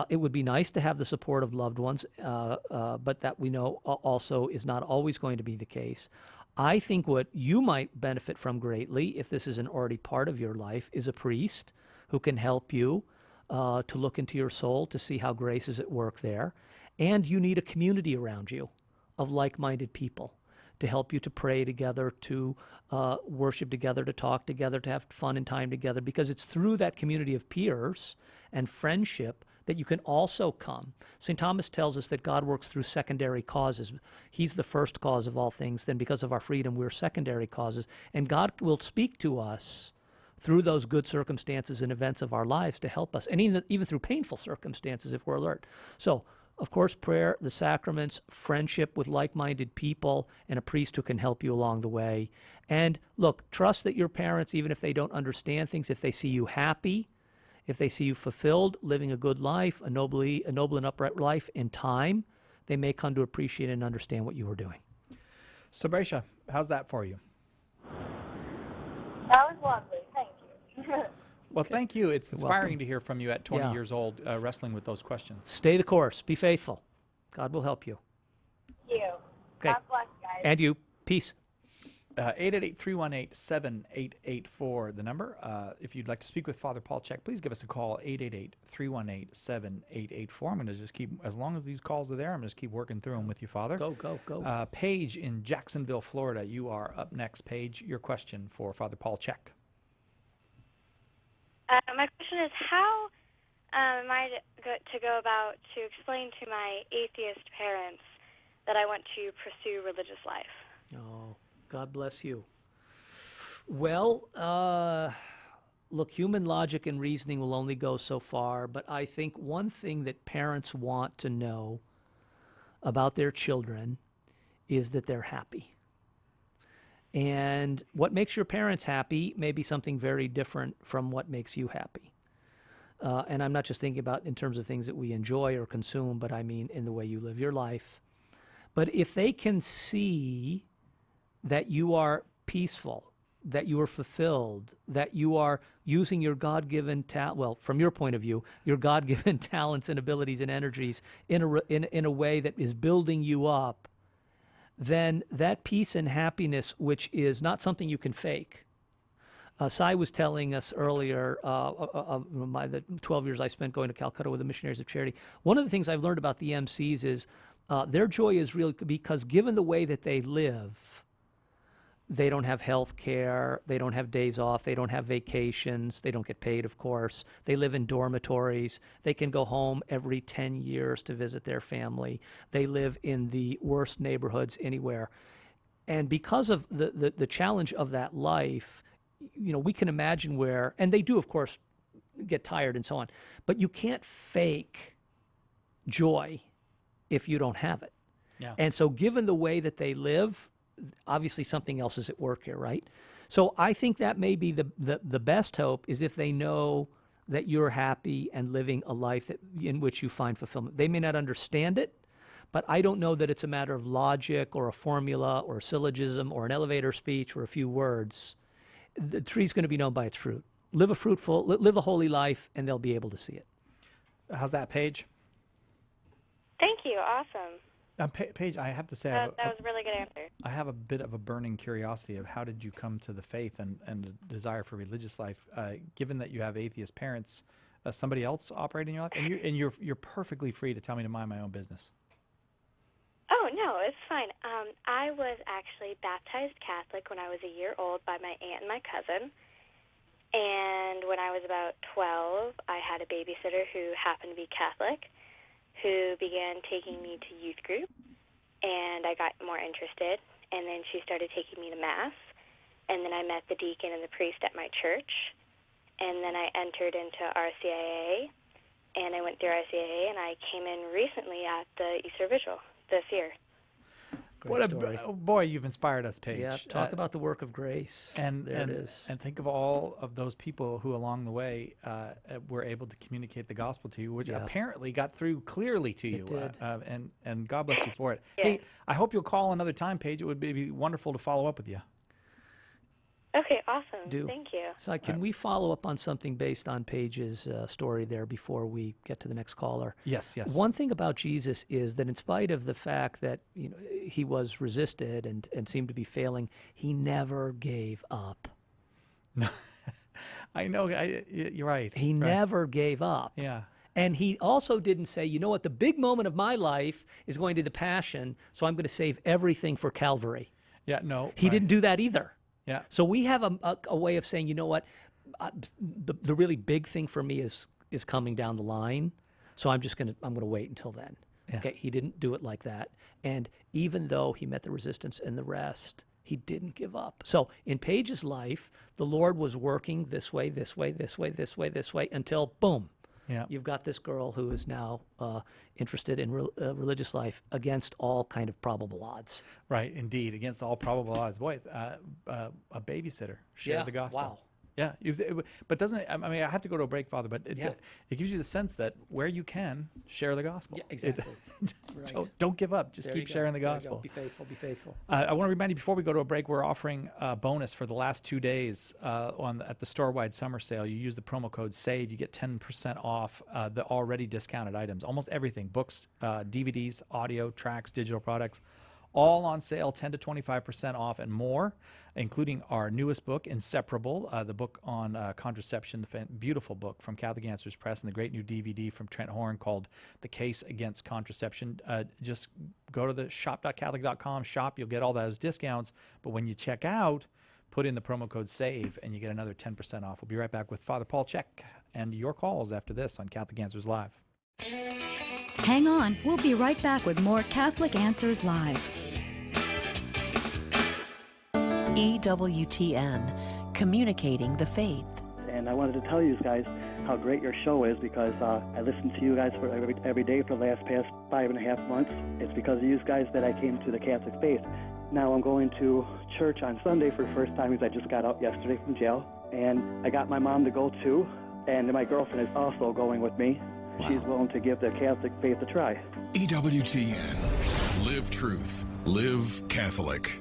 It would be nice to have the support of loved ones, but that we know also is not always going to be the case. I think what you might benefit from greatly, if this isn't already part of your life, is a priest who can help you to look into your soul to see how grace is at work there. And you need a community around you of like-minded people to help you to pray together, to worship together, to talk together, to have fun and time together, because it's through that community of peers and friendship that you can also come. St. Thomas tells us that God works through secondary causes. He's the first cause of all things. Then because of our freedom, we're secondary causes. And God will speak to us through those good circumstances and events of our lives to help us, and even through painful circumstances if we're alert. So, of course, prayer, the sacraments, friendship with like-minded people, and a priest who can help you along the way. And look, trust that your parents, even if they don't understand things, if they see you happy, if they see you fulfilled, living a good life, a noble and upright life in time, they may come to appreciate and understand what you were doing. Sabracia, how's that for you? That was lovely. Thank you. Well, thank you. It's inspiring welcome. to hear from you at 20 years old, wrestling with those questions. Stay the course. Be faithful. God will help you. Thank you. Okay. God bless, guys. And you. Peace. 888-318-7884, the number. If you'd like to speak with Father Paul Chek, please give us a call, 888-318-7884. I'm going to just keep, as long as these calls are there, I'm going to just keep working through them with you, Father. Go. Paige in Jacksonville, Florida, you are up next. Paige, your question for Father Paul Chek. My question is, how am I to go about to explain to my atheist parents that I want to pursue religious life? Oh, God bless you. Well, look, human logic and reasoning will only go so far, but I think one thing that parents want to know about their children is that they're happy. And what makes your parents happy may be something very different from what makes you happy. And I'm not just thinking about in terms of things that we enjoy or consume, but I mean in the way you live your life. But if they can see that you are peaceful, that you are fulfilled, that you are using your God-given from your point of view, your God-given talents and abilities and energies in a way that is building you up, then that peace and happiness, which is not something you can fake. Sai was telling us earlier of the 12 years I spent going to Calcutta with the Missionaries of Charity. One of the things I've learned about the MCs is their joy is real because given the way that they live, they don't have health care, they don't have days off, they don't have vacations, they don't get paid, of course. They live in dormitories. They can go home every 10 years to visit their family. They live in the worst neighborhoods anywhere. And because of the challenge of that life, we can imagine where, and they do, of course, get tired and so on, but you can't fake joy if you don't have it. Yeah. And so given the way that they live, obviously something else is at work here, right? So I think that may be the best hope is if they know that you're happy and living a life in which you find fulfillment. They may not understand it, but I don't know that it's a matter of logic or a formula or a syllogism or an elevator speech or a few words. The tree's going to be known by its fruit. Live a holy life, and they'll be able to see it. How's that, Paige? Thank you. Awesome. Paige, I have to say, that was a really good answer. I have a bit of a burning curiosity of how did you come to the faith and a desire for religious life, given that you have atheist parents, somebody else operating in your life, and you're perfectly free to tell me to mind my own business. Oh, no, it's fine. I was actually baptized Catholic when I was a year old by my aunt and my cousin. And when I was about 12, I had a babysitter who happened to be Catholic, who began taking me to youth group, and I got more interested, and then she started taking me to Mass, and then I met the deacon and the priest at my church, and then I entered into RCIA, and I went through RCIA, and I came in recently at the Easter Vigil this year. Great story. Boy, you've inspired us, Paige. Yeah, talk about the work of grace. And there it is. And think of all of those people who along the way were able to communicate the gospel to you, which apparently got through clearly to you. It did. And God bless you for it. Yeah. Hey, I hope you'll call another time, Paige. It would be wonderful to follow up with you. Okay, awesome. Thank you. So can we follow up on something based on Paige's story there before we get to the next caller? Yes. One thing about Jesus is that in spite of the fact that he was resisted and seemed to be failing, he never gave up. No, I know. You're right. He never gave up. Yeah. And he also didn't say, you know what, the big moment of my life is going to be the Passion, so I'm going to save everything for Calvary. Yeah, no. He didn't do that either. Yeah. So we have a way of saying, you know what, the really big thing for me is coming down the line. So I'm going to wait until then. Yeah. Okay, he didn't do it like that. And even though he met the resistance and the rest, he didn't give up. So in Paige's life, the Lord was working this way, this way, this way, this way, this way, until boom. Yeah. You've got this girl who is now interested in religious life against all kind of probable odds. Right, indeed, against all probable odds. Boy, a babysitter shared the gospel. Wow. Yeah, but doesn't it, I mean, I have to go to a break, Father, but it gives you the sense that where you can, share the gospel. Yeah, exactly. Right. Don't give up. Just keep sharing the gospel. Be faithful, be faithful. I want to remind you, before we go to a break, we're offering a bonus for the last 2 days at the store-wide summer sale. You use the promo code SAVE, you get 10% off the already discounted items. Almost everything, books, DVDs, audio, tracks, digital products, all on sale, 10 to 25% off and more, including our newest book, Inseparable, the book on contraception, the beautiful book from Catholic Answers Press, and the great new DVD from Trent Horn called The Case Against Contraception. Just go to the shop.catholic.com, shop, you'll get all those discounts, but when you check out, put in the promo code SAVE, and you get another 10% off. We'll be right back with Father Paul Chek and your calls after this on Catholic Answers Live. Hang on, we'll be right back with more Catholic Answers Live. EWTN, communicating the faith. And I wanted to tell you guys how great your show is, because I listen to you guys for every day for the past 5.5 months. It's because of you guys that I came to the Catholic faith. Now I'm going to church on Sunday for the first time, because I just got out yesterday from jail. And I got my mom to go too, and my girlfriend is also going with me. Wow. She's willing to give the Catholic faith a try. EWTN. Live truth. Live Catholic.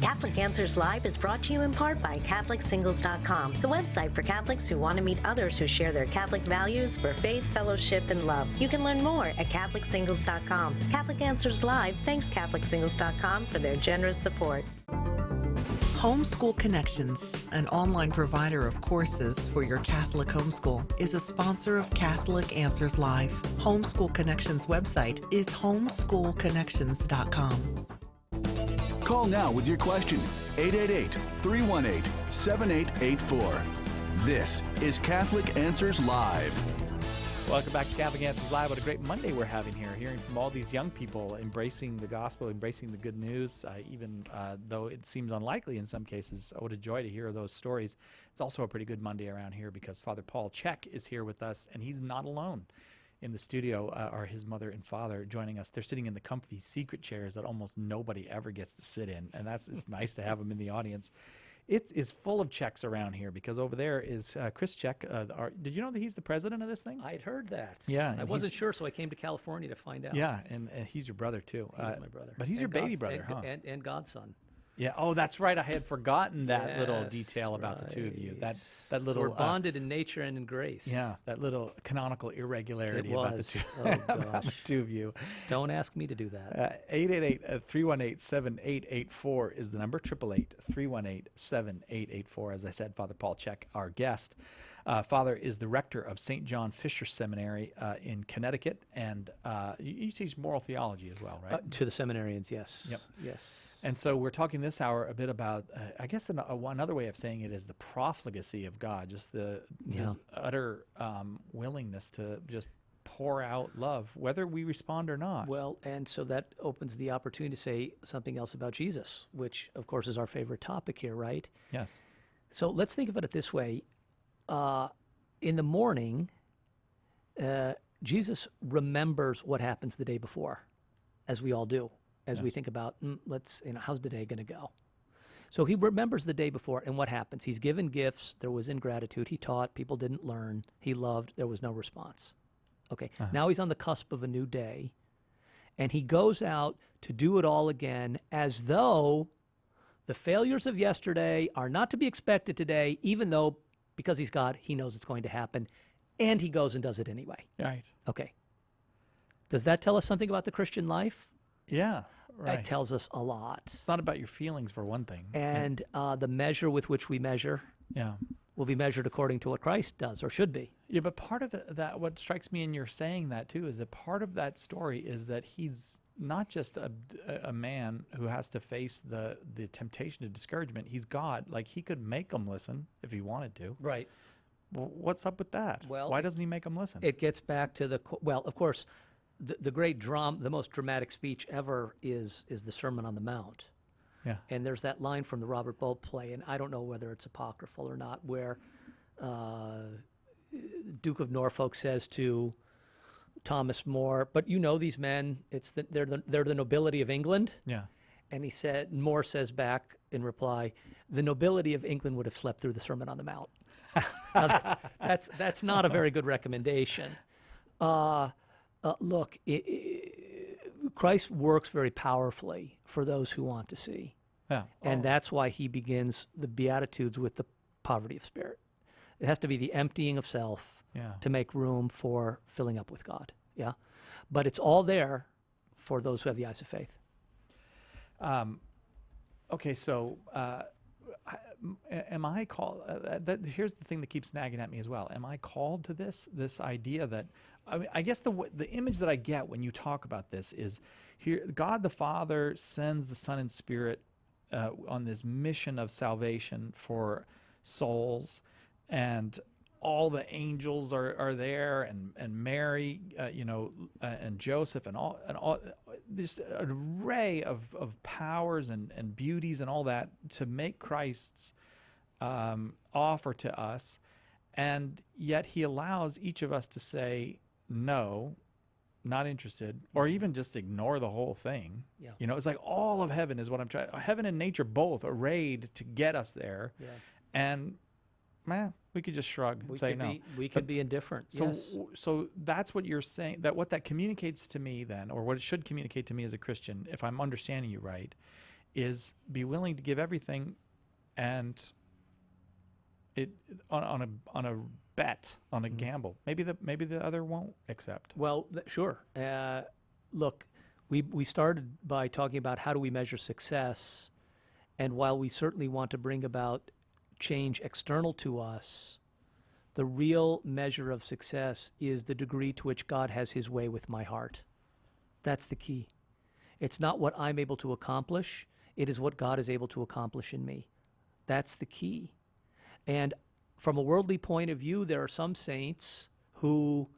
Catholic Answers Live is brought to you in part by CatholicSingles.com, the website for Catholics who want to meet others who share their Catholic values for faith, fellowship, and love. You can learn more at CatholicSingles.com. Catholic Answers Live thanks CatholicSingles.com for their generous support. Homeschool Connections, an online provider of courses for your Catholic homeschool, is a sponsor of Catholic Answers Live. Homeschool Connections website is homeschoolconnections.com. Call now with your question, 888-318-7884. This is Catholic Answers Live. Welcome back to Catholic Answers Live. What a great Monday we're having here, hearing from all these young people embracing the gospel, embracing the good news, even though it seems unlikely in some cases. What a joy to hear those stories. It's also a pretty good Monday around here because Father Paul Chek is here with us, and he's not alone. In the studio are his mother and father joining us. They're sitting in the comfy secret chairs that almost nobody ever gets to sit in, and it's nice to have them in the audience. It is full of Cheks around here because over there is Chris Chek. Did you know that he's the president of this thing? I'd heard that. Yeah. I wasn't sure, so I came to California to find out. Yeah, and he's your brother, too. He's my brother. But he's your baby brother, huh? And godson. Yeah. Oh, that's right. I had forgotten that little detail about the two of you. That little. So we're bonded in nature and in grace. Yeah, that little canonical irregularity about the two. Oh, about the two of you. Don't ask me to do that. 888-318-7884 is the number. 888-318-7884. As I said, Father Paul Chek, our guest. Father is the rector of St. John Fisher Seminary in Connecticut, and you teach moral theology as well, right? To the seminarians, yes. Yep. Yes. And so we're talking this hour a bit about, I guess another way of saying it is the profligacy of God, just the utter willingness to just pour out love, whether we respond or not. Well, and so that opens the opportunity to say something else about Jesus, which, of course, is our favorite topic here, right? Yes. So let's think about it this way. In the morning, Jesus remembers what happens the day before, as we all do, as we think about, how's the day going to go? So he remembers the day before, and what happens? He's given gifts. There was ingratitude. He taught. People didn't learn. He loved. There was no response. Okay, Now he's on the cusp of a new day, and he goes out to do it all again as though the failures of yesterday are not to be expected today, even though, because he's God, he knows it's going to happen, and he goes and does it anyway. Right. Okay. Does that tell us something about the Christian life? Yeah, right. It tells us a lot. It's not about your feelings, for one thing. And the measure with which we measure will be measured according to what Christ does, or should be. Yeah, but part of that, what strikes me in your saying that, too, is that part of that story is that he's not just a man who has to face the temptation to discouragement. He's God. Like, he could make them listen if he wanted to. Right. what's up with that? Well, why doesn't he make them listen? It gets back to well, of course, the great drama, the most dramatic speech ever is the Sermon on the Mount. Yeah. And there's that line from the Robert Bolt play, and I don't know whether it's apocryphal or not, where Duke of Norfolk says to Thomas More, "But you know these men; they're the nobility of England." Yeah. And More says back in reply, "The nobility of England would have slept through the Sermon on the Mount." Now, that's not a very good recommendation. Look, Christ works very powerfully for those who want to see. Yeah. And that's why he begins the Beatitudes with the poverty of spirit. It has to be the emptying of self to make room for filling up with God. Yeah. But it's all there for those who have the eyes of faith. Okay, so am I called? Here's the thing that keeps nagging at me as well. Am I called to this idea that, I guess the image that I get when you talk about this is here, God the Father sends the Son and Spirit on this mission of salvation for souls, and all the angels are there, and Mary, and Joseph, and all this array of powers and beauties and all that to make Christ's offer to us, and yet he allows each of us to say no, not interested, or even just ignore the whole thing. Yeah. It's like all of heaven is what I'm trying. Heaven and nature both arrayed to get us there, and man, we could just shrug and say no. We could be indifferent. So that's what you're saying. What that communicates to me then, or what it should communicate to me as a Christian, if I'm understanding you right, is be willing to give everything, and it on a bet, on a gamble. Maybe the other won't accept. Well, sure. Look, we started by talking about how do we measure success, and while we certainly want to bring about change external to us, the real measure of success is the degree to which God has his way with my heart. That's the key. It's not what I'm able to accomplish. It is what God is able to accomplish in me. That's the key. And from a worldly point of view, there are some saints who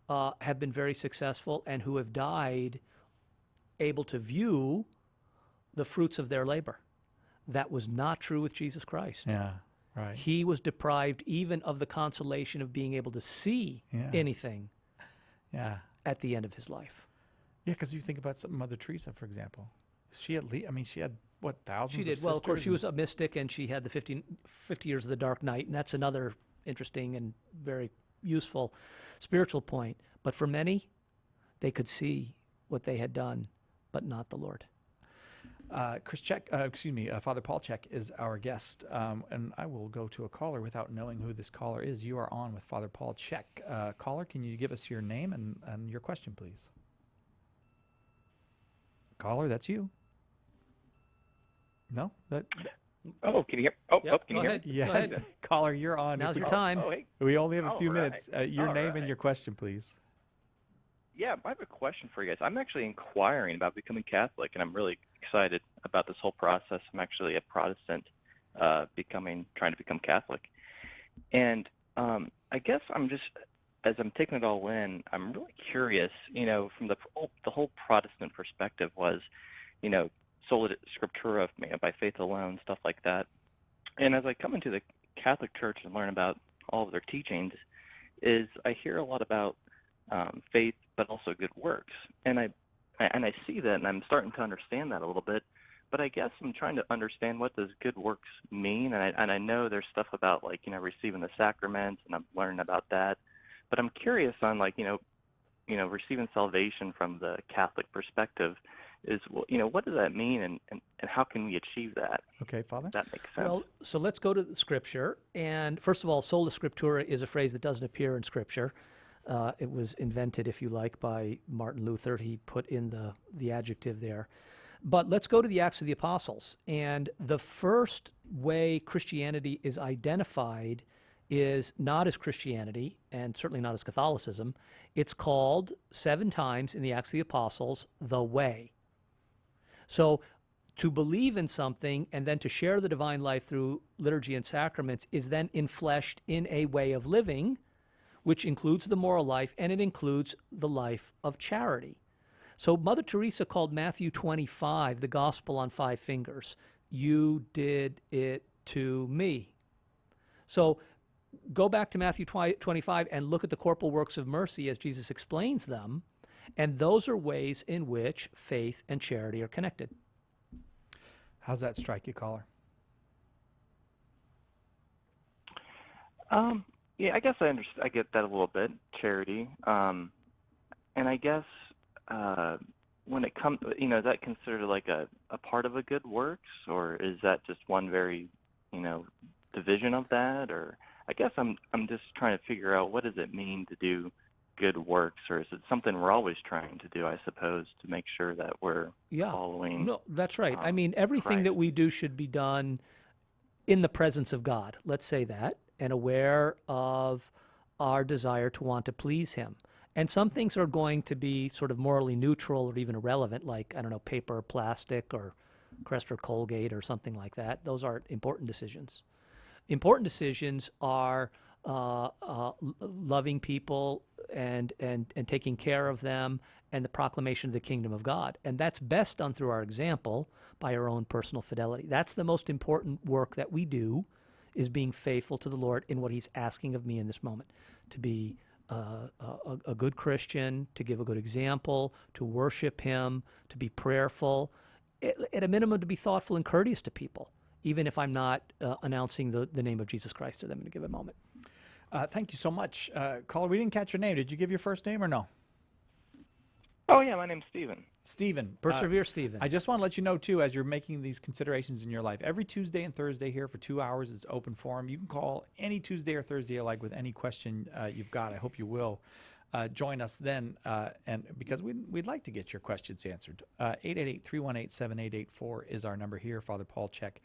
have been very successful and who have died able to view the fruits of their labor. That was not true with Jesus Christ. Yeah. Right. He was deprived even of the consolation of being able to see anything at the end of his life. Yeah, because you think about Mother Teresa, for example. She had what, thousands She did. of sisters? Well, of course, she was a mystic, and she had the 50 years of the Dark Night, and that's another interesting and very useful spiritual point. But for many, they could see what they had done, but not the Lord. Father Paul Chek is our guest, and I will go to a caller without knowing who this caller is. You are on with Father Paul Chek. Caller, can you give us your name and your question, please? Caller, that's you. No? Oh, can you hear? Oh, Yep, can you go hear? ahead. Yes, caller, you're on. Now's your time. Hey. We only have a All few right. minutes. Your All name right. and your question, please. Yeah, I have a question for you guys. I'm actually inquiring about becoming Catholic, and I'm really excited about this whole process. I'm actually a Protestant, trying to become Catholic. And I guess as I'm taking it all in, I'm really curious, from the whole Protestant perspective was, sola scriptura, by faith alone, stuff like that. And as I come into the Catholic Church and learn about all of their teachings, I hear a lot about faith, but also good works. And I see that, and I'm starting to understand that a little bit. But I guess I'm trying to understand what does good works mean. And I know there's stuff about receiving the sacraments, and I'm learning about that. But I'm curious on receiving salvation from the Catholic perspective. What does that mean, and how can we achieve that? Okay, Father. If that makes sense. Well, so let's go to the Scripture. And first of all, sola scriptura is a phrase that doesn't appear in Scripture. It was invented, if you like, by Martin Luther. He put in the adjective there. But let's go to the Acts of the Apostles. And the first way Christianity is identified is not as Christianity, and certainly not as Catholicism. It's called 7 times in the Acts of the Apostles, the Way. So To believe in something and then to share the divine life through liturgy and sacraments is then enfleshed in a way of living, which includes the moral life, and it includes the life of charity. So Mother Teresa called Matthew 25 the gospel on 5 fingers. You did it to me. So go back to Matthew 25 and look at the corporal works of mercy as Jesus explains them, and those are ways in which faith and charity are connected. How's that strike you, caller? Yeah, I guess I get that a little bit, charity. And I guess when it comes, is that considered like a part of a good works, or is that just one very, division of that? Or I guess I'm just trying to figure out, what does it mean to do good works, or is it something we're always trying to do, I suppose, to make sure that we're following? No, that's right. I mean, everything that we do should be done in the presence of God, let's say that, and aware of our desire to want to please him. And some things are going to be sort of morally neutral or even irrelevant, like, I don't know, paper or plastic or Crest or Colgate or something like that. Those aren't important decisions. Important decisions are loving people and taking care of them, and the proclamation of the kingdom of God. And that's best done through our example by our own personal fidelity. That's the most important work that we do, is being faithful to the Lord in what he's asking of me in this moment, to be a good Christian, to give a good example, to worship him, to be prayerful, at a minimum to be thoughtful and courteous to people, even if I'm not announcing the name of Jesus Christ to them in a given moment. Thank you so much. Caller, we didn't catch your name. Did you give your first name or no? Oh, yeah, my name's Stephen. Stephen. Persevere, Stephen. I just want to let you know, too, as you're making these considerations in your life, every Tuesday and Thursday here for 2 hours is open forum. You can call any Tuesday or Thursday you like with any question you've got. I hope you will join us then, and because we'd like to get your questions answered. 888-318-7884 is our number here. Father Paul Chek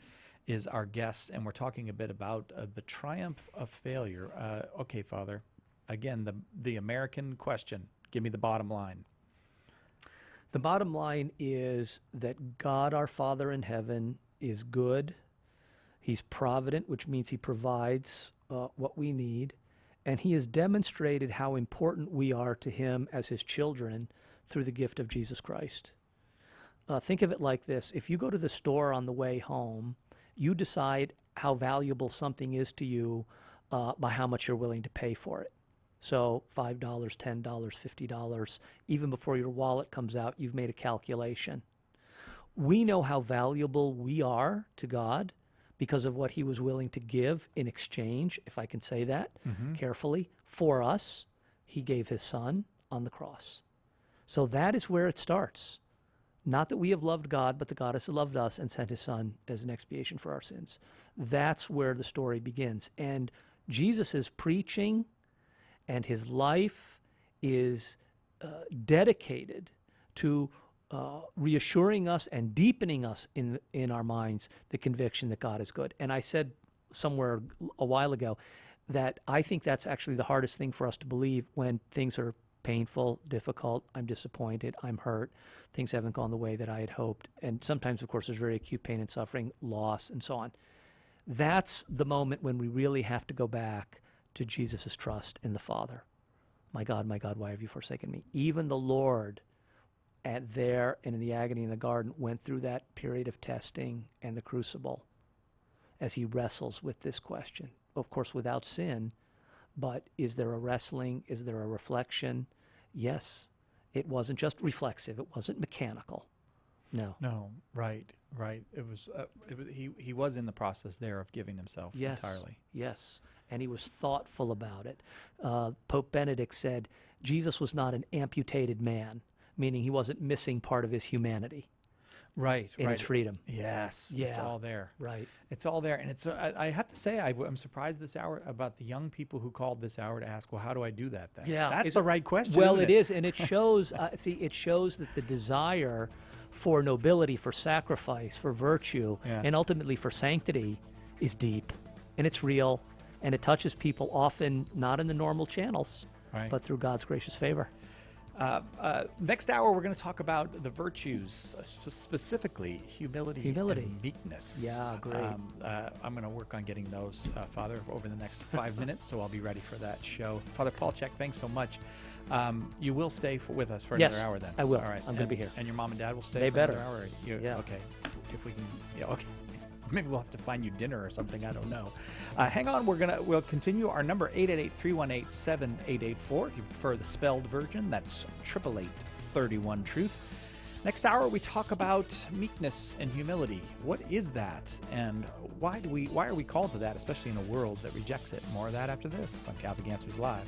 is our guest, and we're talking a bit about the triumph of failure. Okay, Father, again, the American question. Give me the bottom line. The bottom line is that God, our Father in heaven, is good. He's provident, which means he provides what we need. And he has demonstrated how important we are to him as his children through the gift of Jesus Christ. Think of it like this. If you go to the store on the way home, you decide how valuable something is to you by how much you're willing to pay for it. So $5, $10, $50, even before your wallet comes out, you've made a calculation. We know how valuable we are to God because of what he was willing to give in exchange, if I can say that carefully, for us. He gave his son on the cross. So that is where it starts. Not that we have loved God, but that God has loved us and sent his son as an expiation for our sins. That's where the story begins. And Jesus' preaching and his life is dedicated to reassuring us and deepening us in our minds the conviction that God is good. And I said somewhere a while ago that I think that's actually the hardest thing for us to believe when things are painful, difficult, I'm disappointed, I'm hurt, things haven't gone the way that I had hoped. And sometimes, of course, there's very acute pain and suffering, loss, and so on. That's the moment when we really have to go back to Jesus' trust in the Father. My God, why have you forsaken me? Even the Lord there and in the agony in the garden went through that period of testing and the crucible as he wrestles with this question. Of course, without sin, but is there a wrestling? Is there a reflection? Yes. It wasn't just reflexive. It wasn't mechanical. No, right. It was he was in the process there of giving himself entirely. Yes, and he was thoughtful about it. Pope Benedict said Jesus was not an amputated man, meaning he wasn't missing part of his humanity. Right. His freedom. Yes. Yeah. It's all there. Right. It's all there. And it's, I have to say, I'm surprised this hour about the young people who called this hour to ask, well, how do I do that then? Yeah. That's the right question. Well, isn't it is. And it shows, it shows that the desire for nobility, for sacrifice, for virtue, and ultimately for sanctity is deep and it's real and it touches people often not in the normal channels, but through God's gracious favor. Next hour, we're going to talk about the virtues, specifically humility and meekness. Yeah, great. I'm going to work on getting those, Father, over the next 5 minutes, so I'll be ready for that show. Father Palchik, thanks so much. You will stay with us for another hour then? I will. All right. I'm going to be here. And your mom and dad will stay They for better. another hour? Yeah. Okay. If we can, okay. Maybe we'll have to find you dinner or something. I don't know. Hang on. We'll continue. Our number 888-318-7884. If you prefer the spelled version, that's 888-31-TRUTH. Next hour, we talk about meekness and humility. What is that, and why are we called to that, especially in a world that rejects it? More of that after this on Catholic Answers Live.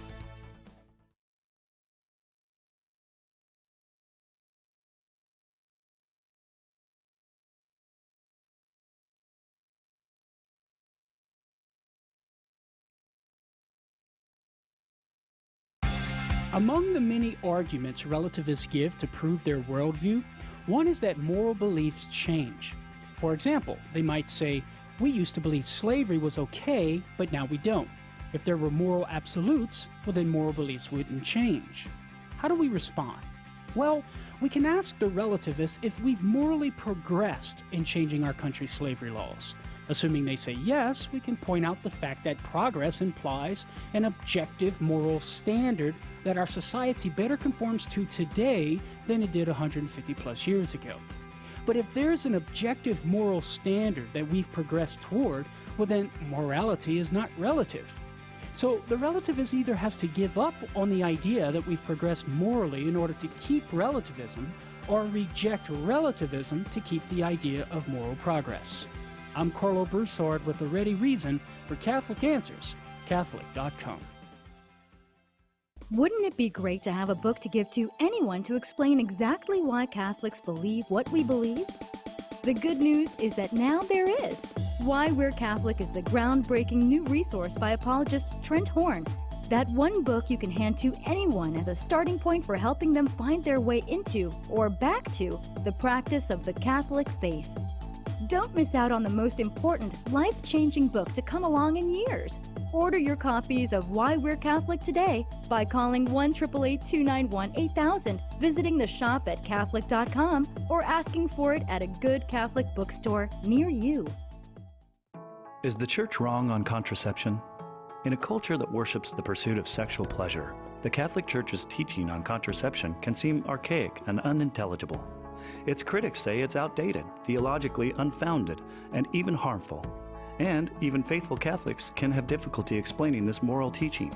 Among the many arguments relativists give to prove their worldview, one is that moral beliefs change. For example, they might say, we used to believe slavery was okay, but now we don't. If there were moral absolutes, well then moral beliefs wouldn't change. How do we respond? Well, we can ask the relativists if we've morally progressed in changing our country's slavery laws. Assuming they say yes, we can point out the fact that progress implies an objective moral standard that our society better conforms to today than it did 150 plus years ago. But if there's an objective moral standard that we've progressed toward, well then morality is not relative. So the relativist either has to give up on the idea that we've progressed morally in order to keep relativism, or reject relativism to keep the idea of moral progress. I'm Carlo Broussard with a ready reason for Catholic Answers, Catholic.com. Wouldn't it be great to have a book to give to anyone to explain exactly why Catholics believe what we believe? The good news is that now there is. Why We're Catholic is the groundbreaking new resource by apologist Trent Horn. That one book you can hand to anyone as a starting point for helping them find their way into or back to the practice of the Catholic faith. Don't miss out on the most important, life-changing book to come along in years. Order your copies of Why We're Catholic today by calling 1-888-291-8000, visiting the shop at Catholic.com, or asking for it at a good Catholic bookstore near you. Is the Church wrong on contraception? In a culture that worships the pursuit of sexual pleasure, the Catholic Church's teaching on contraception can seem archaic and unintelligible. Its critics say it's outdated, theologically unfounded, and even harmful. And even faithful Catholics can have difficulty explaining this moral teaching.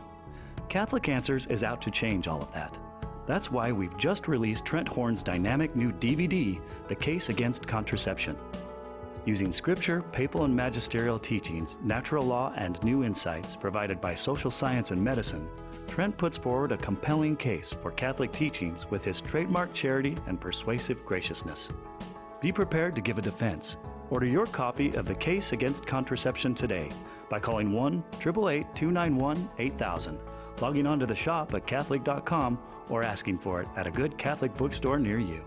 Catholic Answers is out to change all of that. That's why we've just released Trent Horn's dynamic new DVD, The Case Against Contraception. Using scripture, papal and magisterial teachings, natural law, and new insights provided by social science and medicine, Trent puts forward a compelling case for Catholic teachings with his trademark charity and persuasive graciousness. Be prepared to give a defense. Order your copy of The Case Against Contraception today by calling 1-888-291-8000, logging on to the shop at Catholic.com, or asking for it at a good Catholic bookstore near you.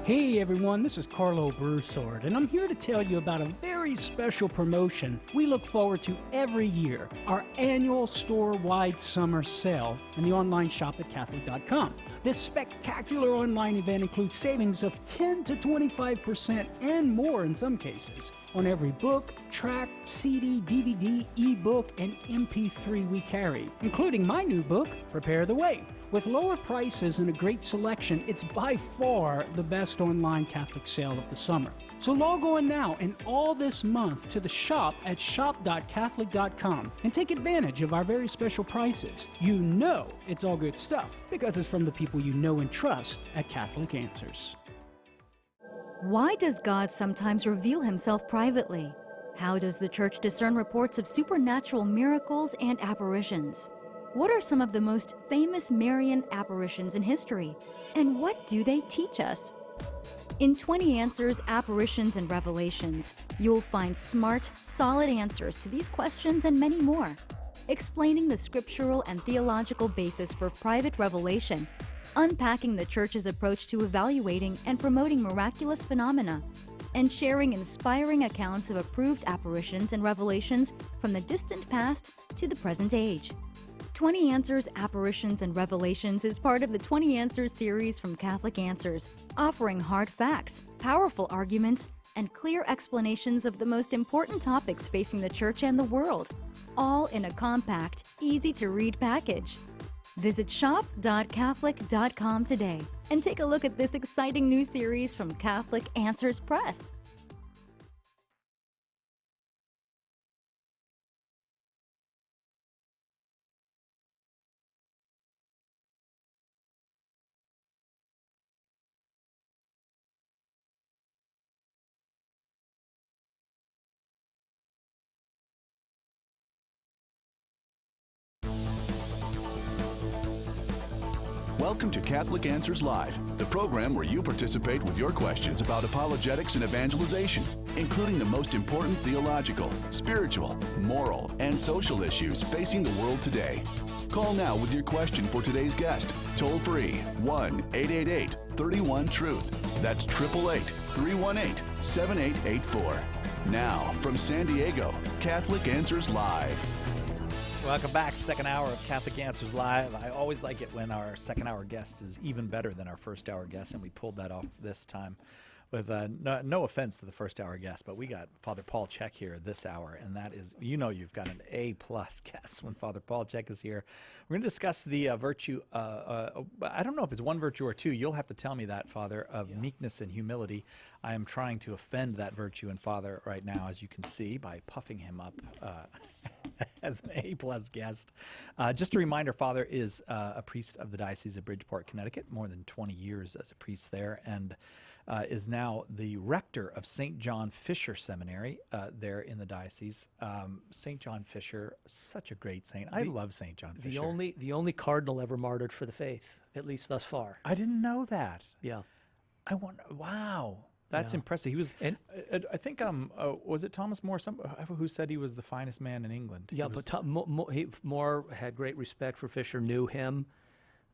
Hey everyone, this is Carlo Broussard, and I'm here to tell you about a very special promotion we look forward to every year, our annual store-wide summer sale in the online shop at Catholic.com. This spectacular online event includes savings of 10 to 25% and more in some cases on every book, tract, CD, DVD, ebook, and MP3 we carry, including my new book, Prepare the Way. With lower prices and a great selection, it's by far the best online Catholic sale of the summer. So log on now and all this month to the shop at shop.catholic.com and take advantage of our very special prices. You know it's all good stuff because it's from the people you know and trust at Catholic Answers. Why does God sometimes reveal himself privately? How does the Church discern reports of supernatural miracles and apparitions? What are some of the most famous Marian apparitions in history? And what do they teach us? In 20 Answers, Apparitions and Revelations, you'll find smart, solid answers to these questions and many more, explaining the scriptural and theological basis for private revelation, unpacking the Church's approach to evaluating and promoting miraculous phenomena, and sharing inspiring accounts of approved apparitions and revelations from the distant past to the present age. 20 Answers, Apparitions, and Revelations is part of the 20 Answers series from Catholic Answers, offering hard facts, powerful arguments, and clear explanations of the most important topics facing the Church and the world, all in a compact, easy-to-read package. Visit shop.catholic.com today and take a look at this exciting new series from Catholic Answers Press. Welcome to Catholic Answers Live, the program where you participate with your questions about apologetics and evangelization, including the most important theological, spiritual, moral, and social issues facing the world today. Call now with your question for today's guest. Toll free 1-888-31-TRUTH. That's 888-318-7884. Now, from San Diego, Catholic Answers Live. Welcome back. Second hour of Catholic Answers Live. I always like it when our second hour guest is even better than our first hour guest, and we pulled that off this time with no offense to the first hour guest, but we got Father Paul Chek here this hour, and that is, you've got an A-plus guest when Father Paul Chek is here. We're going to discuss the virtue, I don't know if it's one virtue or two. You'll have to tell me that, Father, of meekness and humility. I am trying to offend that virtue in Father right now, as you can see, by puffing him up as an A-plus guest. Just a reminder, Father is a priest of the Diocese of Bridgeport, Connecticut, more than 20 years as a priest there, and is now the rector of St. John Fisher Seminary there in the diocese. St. John Fisher, such a great saint. I love St. John Fisher. The only cardinal ever martyred for the faith, at least thus far. I didn't know that. Yeah. I wonder. Wow. That's impressive. He was, and I think, was it Thomas More who said he was the finest man in England? Yeah, but More had great respect for Fisher, knew him,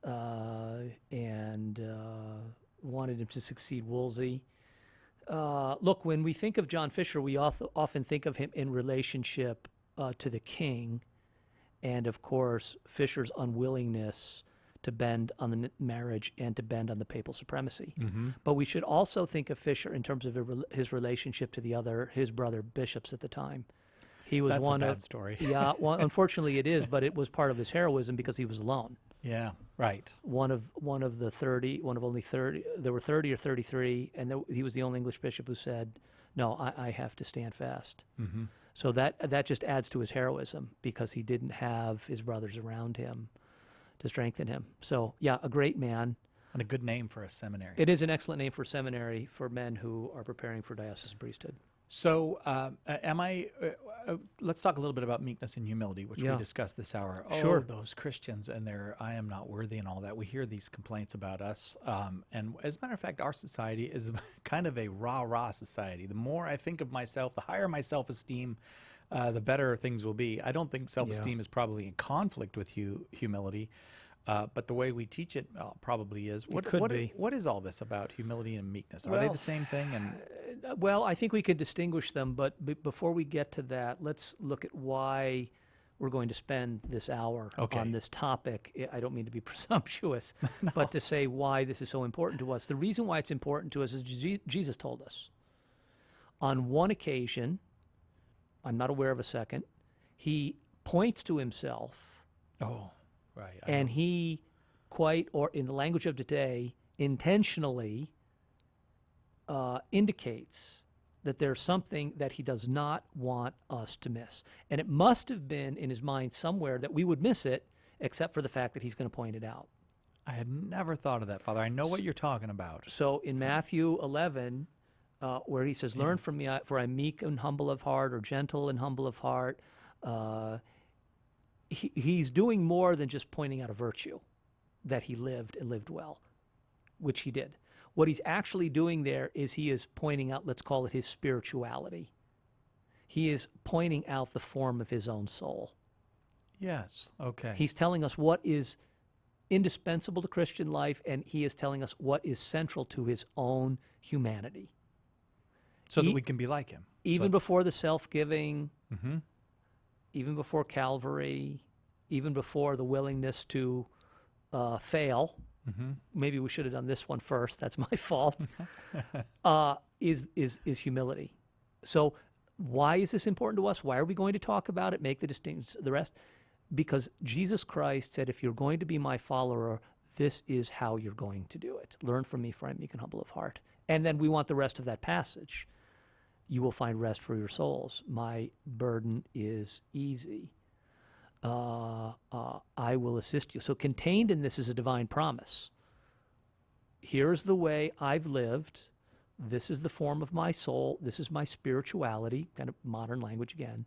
and wanted him to succeed Wolsey. Look, when we think of John Fisher, we often think of him in relationship to the king, and of course, Fisher's unwillingness to bend on the marriage and to bend on the papal supremacy. Mm-hmm. But we should also think of Fisher in terms of his relationship to his brother bishops at the time. He was That's a bad story. Yeah, well, unfortunately it is, but it was part of his heroism because he was alone. Yeah, right. One of only 30. There were 30 or 33, and he was the only English bishop who said, "No, I have to stand fast." Mm-hmm. So that just adds to his heroism because he didn't have his brothers around him to strengthen him. So yeah, a great man. And a good name for a seminary. It is an excellent name for a seminary for men who are preparing for diocesan priesthood. So let's talk a little bit about meekness and humility, which we discussed this hour. Sure. Oh, those Christians and their I am not worthy and all that. We hear these complaints about us. And as a matter of fact, our society is kind of a rah-rah society. The more I think of myself, the higher my self-esteem, the better things will be. I don't think self-esteem is probably in conflict with humility, but the way we teach it probably is. What is all this about humility and meekness? Are they the same thing? Well, I think we could distinguish them, but before we get to that, let's look at why we're going to spend this hour on this topic. I don't mean to be presumptuous, but to say why this is so important to us. The reason why it's important to us is Jesus told us. On one occasion, I'm not aware of a second, he points to himself. Oh, right. And he or in the language of today, intentionally indicates that there's something that he does not want us to miss. And it must have been in his mind somewhere that we would miss it, except for the fact that he's going to point it out. I had never thought of that, Father. I know what you're talking about. So in Matthew 11, where he says, "Learn from me, for I'm meek and humble of heart," or gentle and humble of heart, he's doing more than just pointing out a virtue that he lived and lived well, which he did. What he's actually doing there is he is pointing out, let's call it his spirituality. He is pointing out the form of his own soul. Yes, okay. He's telling us what is indispensable to Christian life, and he is telling us what is central to his own humanity. So that we can be like him. Even before the self-giving, even before Calvary, even before the willingness to fail. Mm-hmm. Maybe we should have done this one first. That's my fault. Is humility. So why is this important to us? Why are we going to talk about it? Make the distinction. The rest, because Jesus Christ said, if you're going to be my follower, this is how you're going to do it. Learn from me, for I am meek and humble of heart. And then we want the rest of that passage. You will find rest for your souls. My burden is easy. I will assist you. So contained in this is a divine promise. Here's the way I've lived. This is the form of my soul. This is my spirituality, kind of modern language again.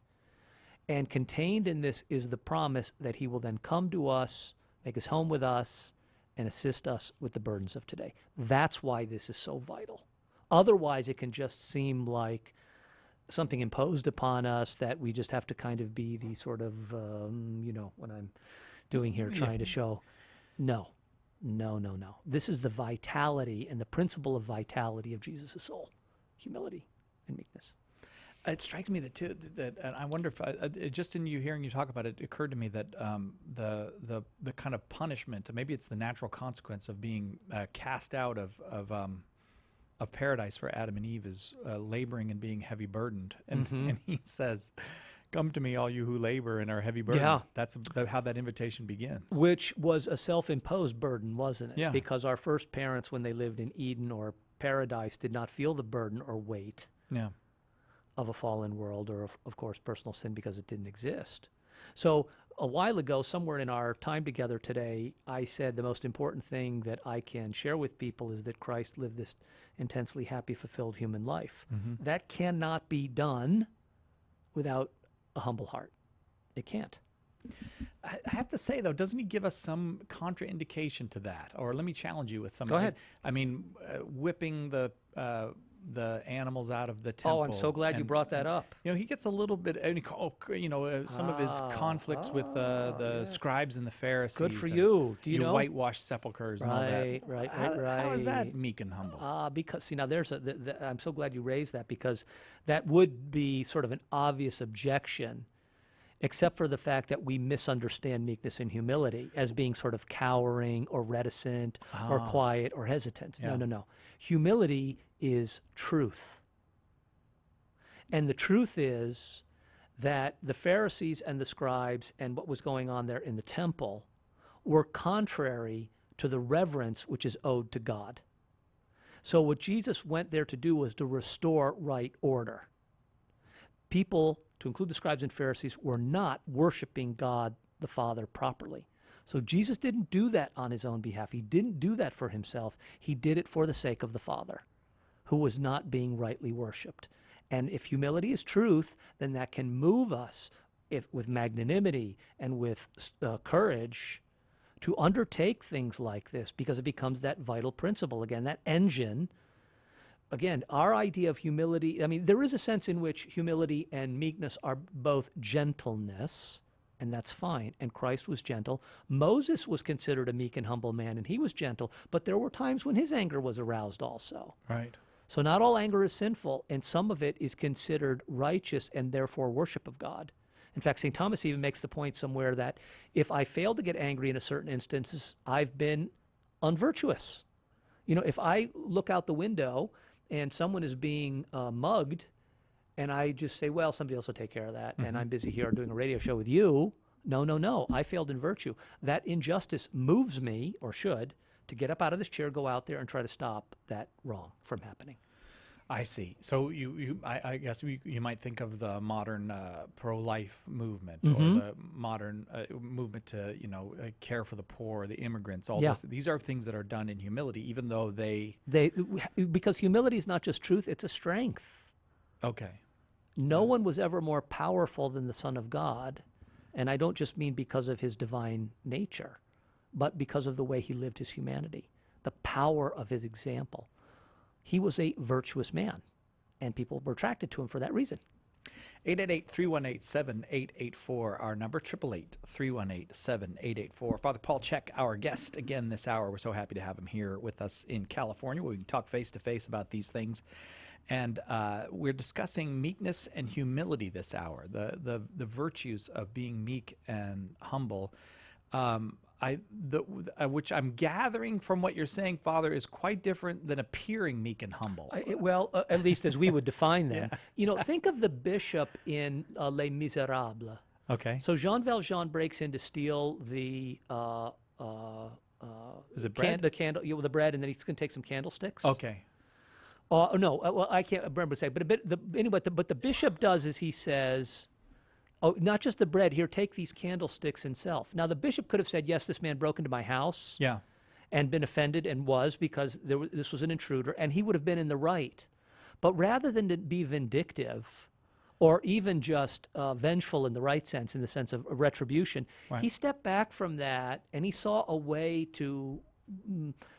And contained in this is the promise that he will then come to us, make his home with us, and assist us with the burdens of today. That's why this is so vital. Otherwise, it can just seem like something imposed upon us that we just have to kind of be the sort of, what I'm doing here, trying to show. No. This is the vitality and the principle of vitality of Jesus' soul, humility and meekness. It strikes me that and I wonder if just in you hearing you talk about it, it occurred to me that the kind of punishment, maybe it's the natural consequence of being cast out of paradise for Adam and Eve is laboring and being heavy burdened, and he says, "Come to me, all you who labor and are heavy burdened." Yeah. That's how that invitation begins. Which was a self-imposed burden, wasn't it? Yeah. Because our first parents, when they lived in Eden or paradise, did not feel the burden or weight. Yeah. Of a fallen world or, of course, personal sin because it didn't exist. So a while ago, somewhere in our time together today, I said the most important thing that I can share with people is that Christ lived this intensely happy, fulfilled human life. Mm-hmm. That cannot be done without a humble heart. It can't. I have to say, though, doesn't he give us some contraindication to that? Or let me challenge you with some. Go ahead. I mean, whipping the animals out of the temple. Oh, I'm so glad you brought that up. He gets a little bit, some of his conflicts with the scribes and the Pharisees. Good for you. Do you know? Whitewashed sepulchres and all that. Right. How is that meek and humble? Because, now I'm so glad you raised that, because that would be sort of an obvious objection, except for the fact that we misunderstand meekness and humility as being sort of cowering or reticent or quiet or hesitant. Yeah. No. Humility is truth. And the truth is that the Pharisees and the scribes and what was going on there in the temple were contrary to the reverence which is owed to God. So what Jesus went there to do was to restore right order. People, to include the scribes and Pharisees, were not worshiping God the Father properly. So Jesus didn't do that on his own behalf. He didn't do that for himself. He did it for the sake of the Father, who was not being rightly worshipped. And if humility is truth, then that can move us with magnanimity and with courage to undertake things like this, because it becomes that vital principle, again, that engine. Again, our idea of humility, I mean, there is a sense in which humility and meekness are both gentleness, and that's fine, and Christ was gentle. Moses was considered a meek and humble man, and he was gentle, but there were times when his anger was aroused also. Right. So not all anger is sinful, and some of it is considered righteous and therefore worship of God. In fact, St. Thomas even makes the point somewhere that if I fail to get angry in a certain instance, I've been unvirtuous. If I look out the window and someone is being mugged, and I just say, well, somebody else will take care of that, and I'm busy here doing a radio show with you. No. I failed in virtue. That injustice moves me, or should, to get up out of this chair, go out there, and try to stop that wrong from happening. I see. So I guess you might think of the modern pro-life movement, or the modern movement to care for the poor, the immigrants. All those. These are things that are done in humility, even though because humility is not just truth; it's a strength. Okay. No one was ever more powerful than the Son of God, and I don't just mean because of his divine nature, but because of the way he lived his humanity, the power of his example. He was a virtuous man, and people were attracted to him for that reason. 888-318-7884, our number, 888-318-7884. Father Paul Chek, our guest again this hour. We're so happy to have him here with us in California, where we can talk face-to-face about these things. And we're discussing meekness and humility this hour, the virtues of being meek and humble. Which I'm gathering from what you're saying, Father, is quite different than appearing meek and humble. At least as we would define them. Think of the bishop in Les Miserables. Okay. So Jean Valjean breaks in to steal the is it bread? The candle, the bread, and then he's going to take some candlesticks. Okay. No, well, I can't remember saying, but what the bishop does is he says, "Oh, not just the bread. Here, take these candlesticks and self." Now, the bishop could have said, "Yes, this man broke into my house." Yeah. And been offended, and was, because this was an intruder, and he would have been in the right. But rather than to be vindictive, or even just vengeful in the right sense, in the sense of retribution, he stepped back from that, and he saw a way to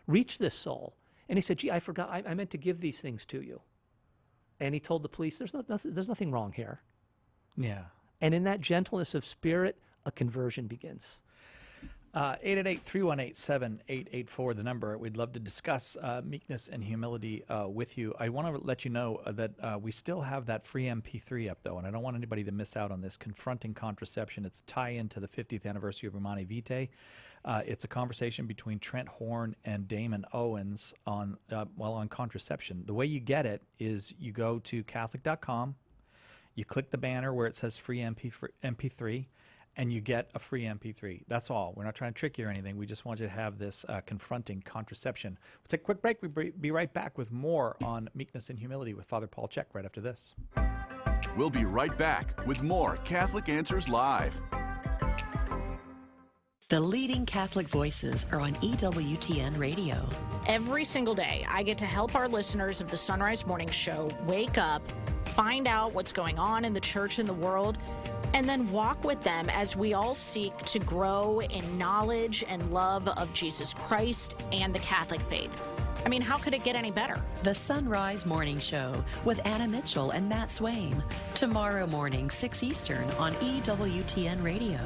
reach this soul. And he said, "Gee, I forgot. I meant to give these things to you." And he told the police, "There's nothing wrong here." Yeah. And in that gentleness of spirit, a conversion begins. 888-318-7884, the number. We'd love to discuss meekness and humility with you. I want to let you know that we still have that free MP3 up, though, and I don't want anybody to miss out on this. Confronting Contraception. It's tie-in to the 50th anniversary of Humanae Vitae. It's a conversation between Trent Horn and Damon Owens on contraception. The way you get it is you go to Catholic.com, you click the banner where it says free MP3, and you get a free MP3. That's all. We're not trying to trick you or anything. We just want you to have this Confronting Contraception. We'll take a quick break. We'll be right back with more on meekness and humility with Father Paul Chek right after this. We'll be right back with more Catholic Answers Live. The leading Catholic voices are on EWTN Radio. Every single day, I get to help our listeners of the Sunrise Morning Show wake up, find out what's going on in the church and the world, and then walk with them as we all seek to grow in knowledge and love of Jesus Christ and the Catholic faith. I mean, how could it get any better? The Sunrise Morning Show with Anna Mitchell and Matt Swaim. Tomorrow morning, 6 Eastern on EWTN Radio.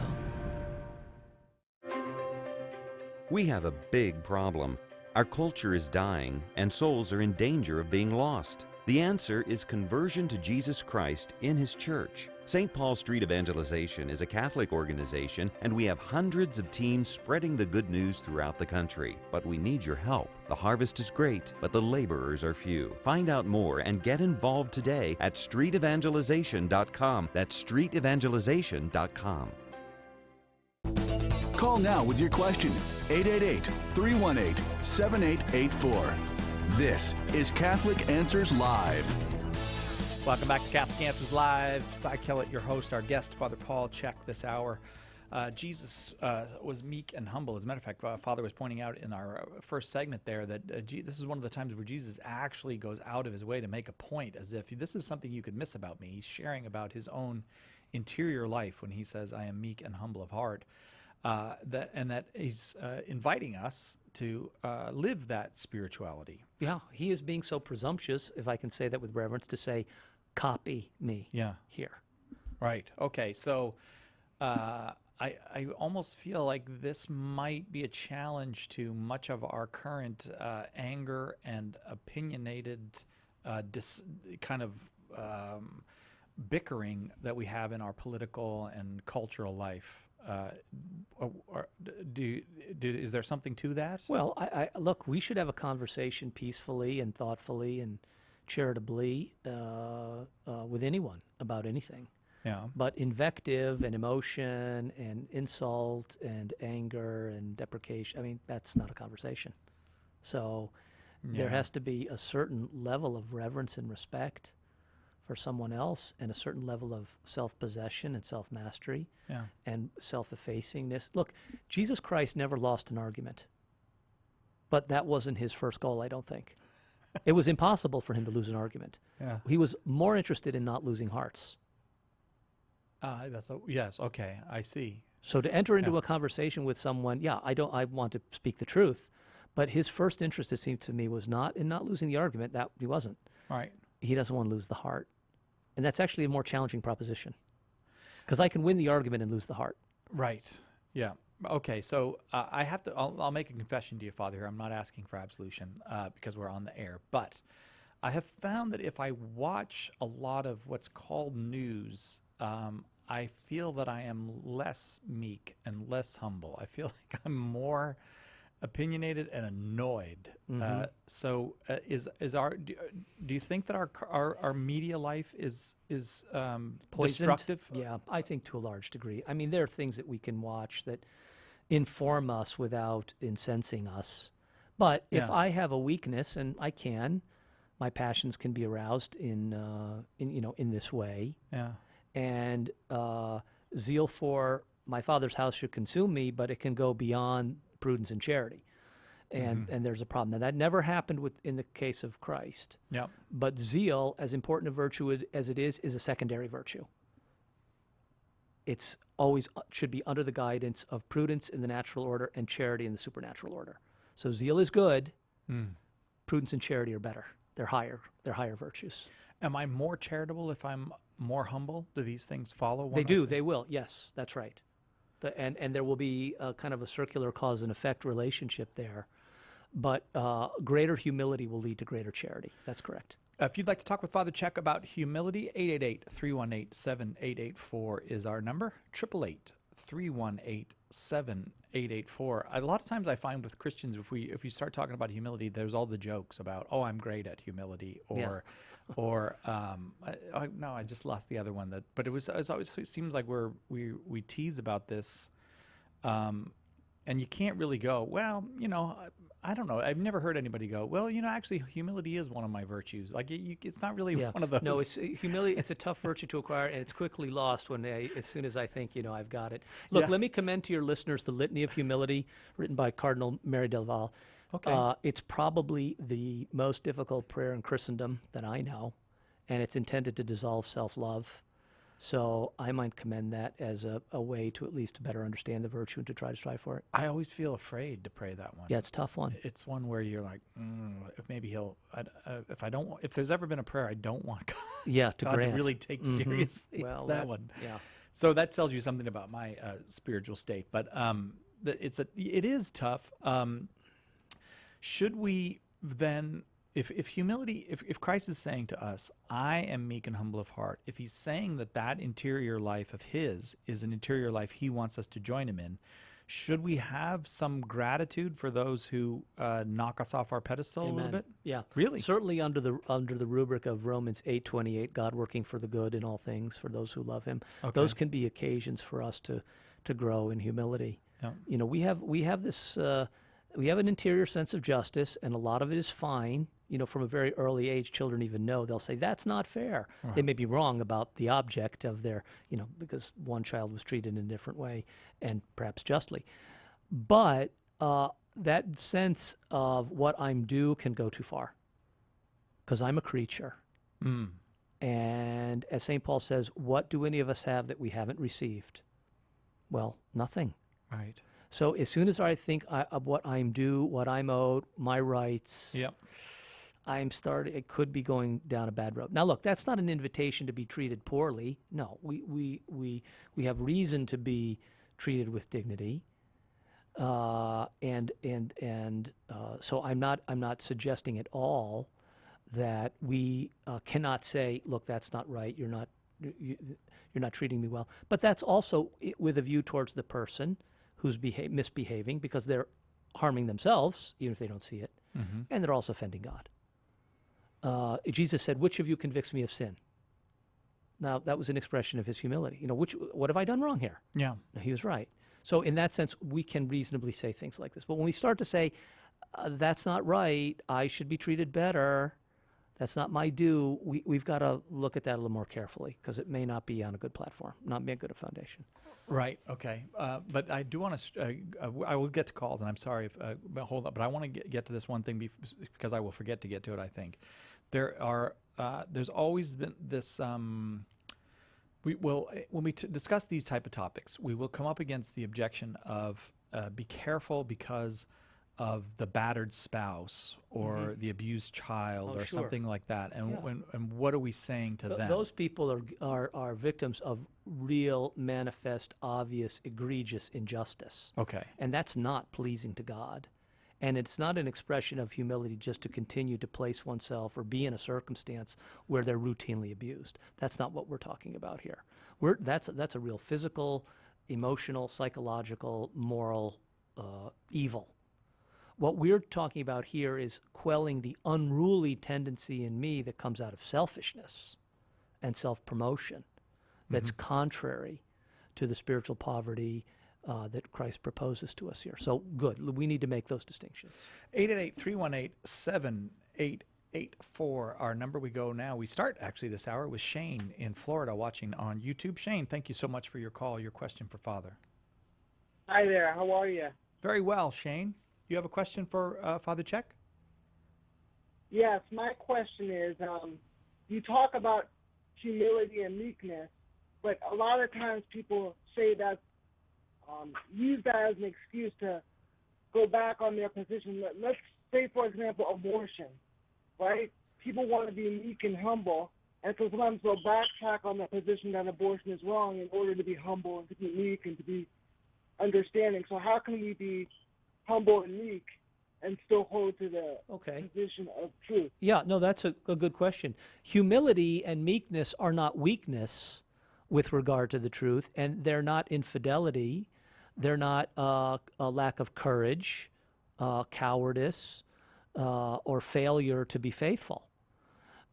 We have a big problem. Our culture is dying, and souls are in danger of being lost. The answer is conversion to Jesus Christ in His church. St. Paul Street Evangelization is a Catholic organization, and we have hundreds of teams spreading the good news throughout the country. But we need your help. The harvest is great, but the laborers are few. Find out more and get involved today at streetevangelization.com. That's streetevangelization.com. Call now with your question. 888-318-7884. This is Catholic Answers Live. Welcome back to Catholic Answers Live. Cy Kellett, your host. Our guest, Father Paul Chek, this hour. Jesus was meek and humble. As a matter of fact, Father was pointing out in our first segment there that this is one of the times where Jesus actually goes out of his way to make a point, as if this is something you could miss about me. He's sharing about his own interior life when he says, "I am meek and humble of heart." That he's inviting us to live that spirituality. Yeah, he is being so presumptuous, if I can say that with reverence, to say, "Copy me." Yeah. Here. Right. Okay. So I almost feel like this might be a challenge to much of our current anger and opinionated bickering that we have in our political and cultural life. Is there something to that? Well, look, we should have a conversation peacefully and thoughtfully and charitably with anyone about anything. Yeah. But invective and emotion and insult and anger and deprecation, that's not a conversation. So there has to be a certain level of reverence and respect for someone else, and a certain level of self-possession and self-mastery and self-effacingness. Look, Jesus Christ never lost an argument, but that wasn't his first goal, I don't think. It was impossible for him to lose an argument. Yeah. He was more interested in not losing hearts. Yes, okay, I see. So to enter into a conversation with someone, I want to speak the truth, but his first interest, it seemed to me, was not in not losing the argument. That he wasn't. Right. He doesn't want to lose the heart. And that's actually a more challenging proposition, because I can win the argument and lose the heart. Right. Yeah. Okay. So I'll make a confession to you, Father, here. I'm not asking for absolution because we're on the air, but I have found that if I watch a lot of what's called news, I feel that I am less meek and less humble. I feel like I'm more opinionated and annoyed. So do you think that our media life is destructive? Yeah, I think to a large degree. I mean, there are things that we can watch that inform us without incensing us. But if I have a weakness, and I can, my passions can be aroused in this way. Yeah. And zeal for my Father's house should consume me, but it can go beyond prudence and charity. And there's a problem. Now, that never happened in the case of Christ. Yep. But zeal, as important a virtue as it is a secondary virtue. It's always should be under the guidance of prudence in the natural order and charity in the supernatural order. So zeal is good. Prudence and charity are better. They're higher virtues. Am I more charitable if I'm more humble? Do these things follow one They do. another? They will. Yes, that's right. And there will be a kind of a circular cause and effect relationship there. But greater humility will lead to greater charity. That's correct. If you'd like to talk with Father Check about humility, 888-318-7884 is our number. 888-318-7884. A lot of times I find with Christians, if you start talking about humility, there's all the jokes about, oh, I'm great at humility, or no, I just lost the other one. But it seems like we tease about this, and you can't really go, well, I don't know. I've never heard anybody go, well, actually, humility is one of my virtues. Like, it's not really one of those. No, it's humility. It's a tough virtue to acquire, and it's quickly lost as soon as I think, I've got it. Look, let me commend to your listeners the Litany of Humility, written by Cardinal Mary del Val. Okay. It's probably the most difficult prayer in Christendom that I know, and it's intended to dissolve self-love. So I might commend that as a way to at least better understand the virtue and to try to strive for it. I always feel afraid to pray that one. Yeah, it's a tough one. It's one where you're like, maybe if there's ever been a prayer I don't want God, to God grant. to really take seriously, Well, it's that one. Yeah. So that tells you something about my spiritual state. But it is tough. Should we then? If humility, if Christ is saying to us, I am meek and humble of heart, if he's saying that interior life of his is an interior life he wants us to join him in, should we have some gratitude for those who knock us off our pedestal a little bit? Yeah. Really? Certainly under the rubric of Romans 8:28, God working for the good in all things for those who love him. Okay. Those can be occasions for us to grow in humility. Yeah. We have this we have an interior sense of justice, and a lot of it is fine. From a very early age, children even know. They'll say, that's not fair. Right. They may be wrong about the object of their, because one child was treated in a different way, and perhaps justly. But that sense of what I'm due can go too far, because I'm a creature. And as St. Paul says, what do any of us have that we haven't received? Well, nothing. Right. So as soon as I think of what I'm due, what I'm owed, my rights, it could be going down a bad road. Now, look, that's not an invitation to be treated poorly. No, we have reason to be treated with dignity, so I'm not suggesting at all that we cannot say, look, that's not right. You're not treating me well. But that's also with a view towards the person who's misbehaving, because they're harming themselves, even if they don't see it, and they're also offending God. Jesus said, which of you convicts me of sin? Now, that was an expression of his humility. What have I done wrong here? Yeah. No, he was right. So in that sense, we can reasonably say things like this. But when we start to say, that's not right, I should be treated better, that's not my due, we've got to look at that a little more carefully, because it may not be on a good platform, not be a good foundation. Right. Okay. But I do want to. I will get to calls, and I'm sorry if. Hold up. But I want to get to this one thing because I will forget to get to it. I think there's always been this. We will when we discuss these type of topics, we will come up against the objection of be careful because of the battered spouse or the abused child or something like that. And and what are we saying to them? Those people are victims of real, manifest, obvious, egregious injustice. Okay. And that's not pleasing to God. And it's not an expression of humility just to continue to place oneself or be in a circumstance where they're routinely abused. That's not what we're talking about here. That's a real physical, emotional, psychological, moral evil. What we're talking about here is quelling the unruly tendency in me that comes out of selfishness and self-promotion that's contrary to the spiritual poverty that Christ proposes to us here. So good. We need to make those distinctions. 888-318-7884, our number. We go now. We start actually this hour with Shane in Florida watching on YouTube. Shane, thank you so much for your call, your question for Father. Hi there. How are you? Very well, Shane. You have a question for Father Czech? Yes, my question is, you talk about humility and meekness, but a lot of times people say that, use that as an excuse to go back on their position. Let's say, for example, abortion, right? People want to be meek and humble, and so sometimes they'll backtrack on their position that abortion is wrong in order to be humble and to be meek and to be understanding. So how can we be humble and meek and still hold to the position of truth? Yeah, no, that's a good question. Humility and meekness are not weakness with regard to the truth, and they're not infidelity. They're not a lack of courage, cowardice, or failure to be faithful.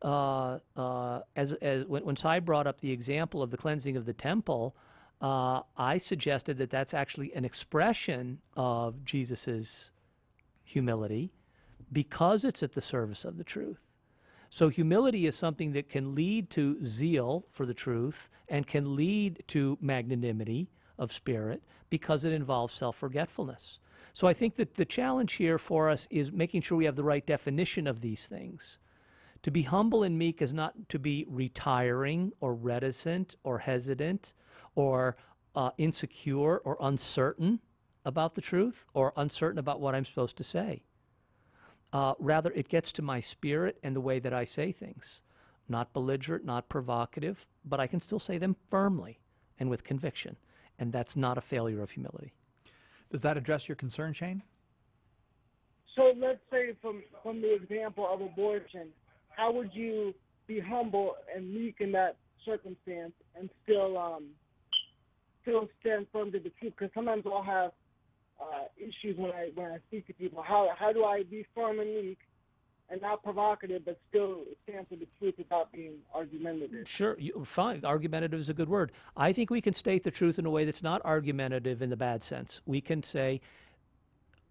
When Sai brought up the example of the cleansing of the temple, I suggested that that's actually an expression of Jesus's humility because it's at the service of the truth. So humility is something that can lead to zeal for the truth and can lead to magnanimity of spirit because it involves self-forgetfulness. So I think that the challenge here for us is making sure we have the right definition of these things. To be humble and meek is not to be retiring or reticent or hesitant or insecure or uncertain about the truth or uncertain about what I'm supposed to say. Rather, it gets to my spirit and the way that I say things. Not belligerent, not provocative, but I can still say them firmly and with conviction. And that's not a failure of humility. Does that address your concern, Shane? So let's say from the example of abortion, how would you be humble and meek in that circumstance and still stand firm to the truth? Because sometimes I'll have issues when I speak to people. How do I be firm and meek and not provocative, but still stand for the truth without being argumentative? Sure, fine. Argumentative is a good word. I think we can state the truth in a way that's not argumentative in the bad sense. We can say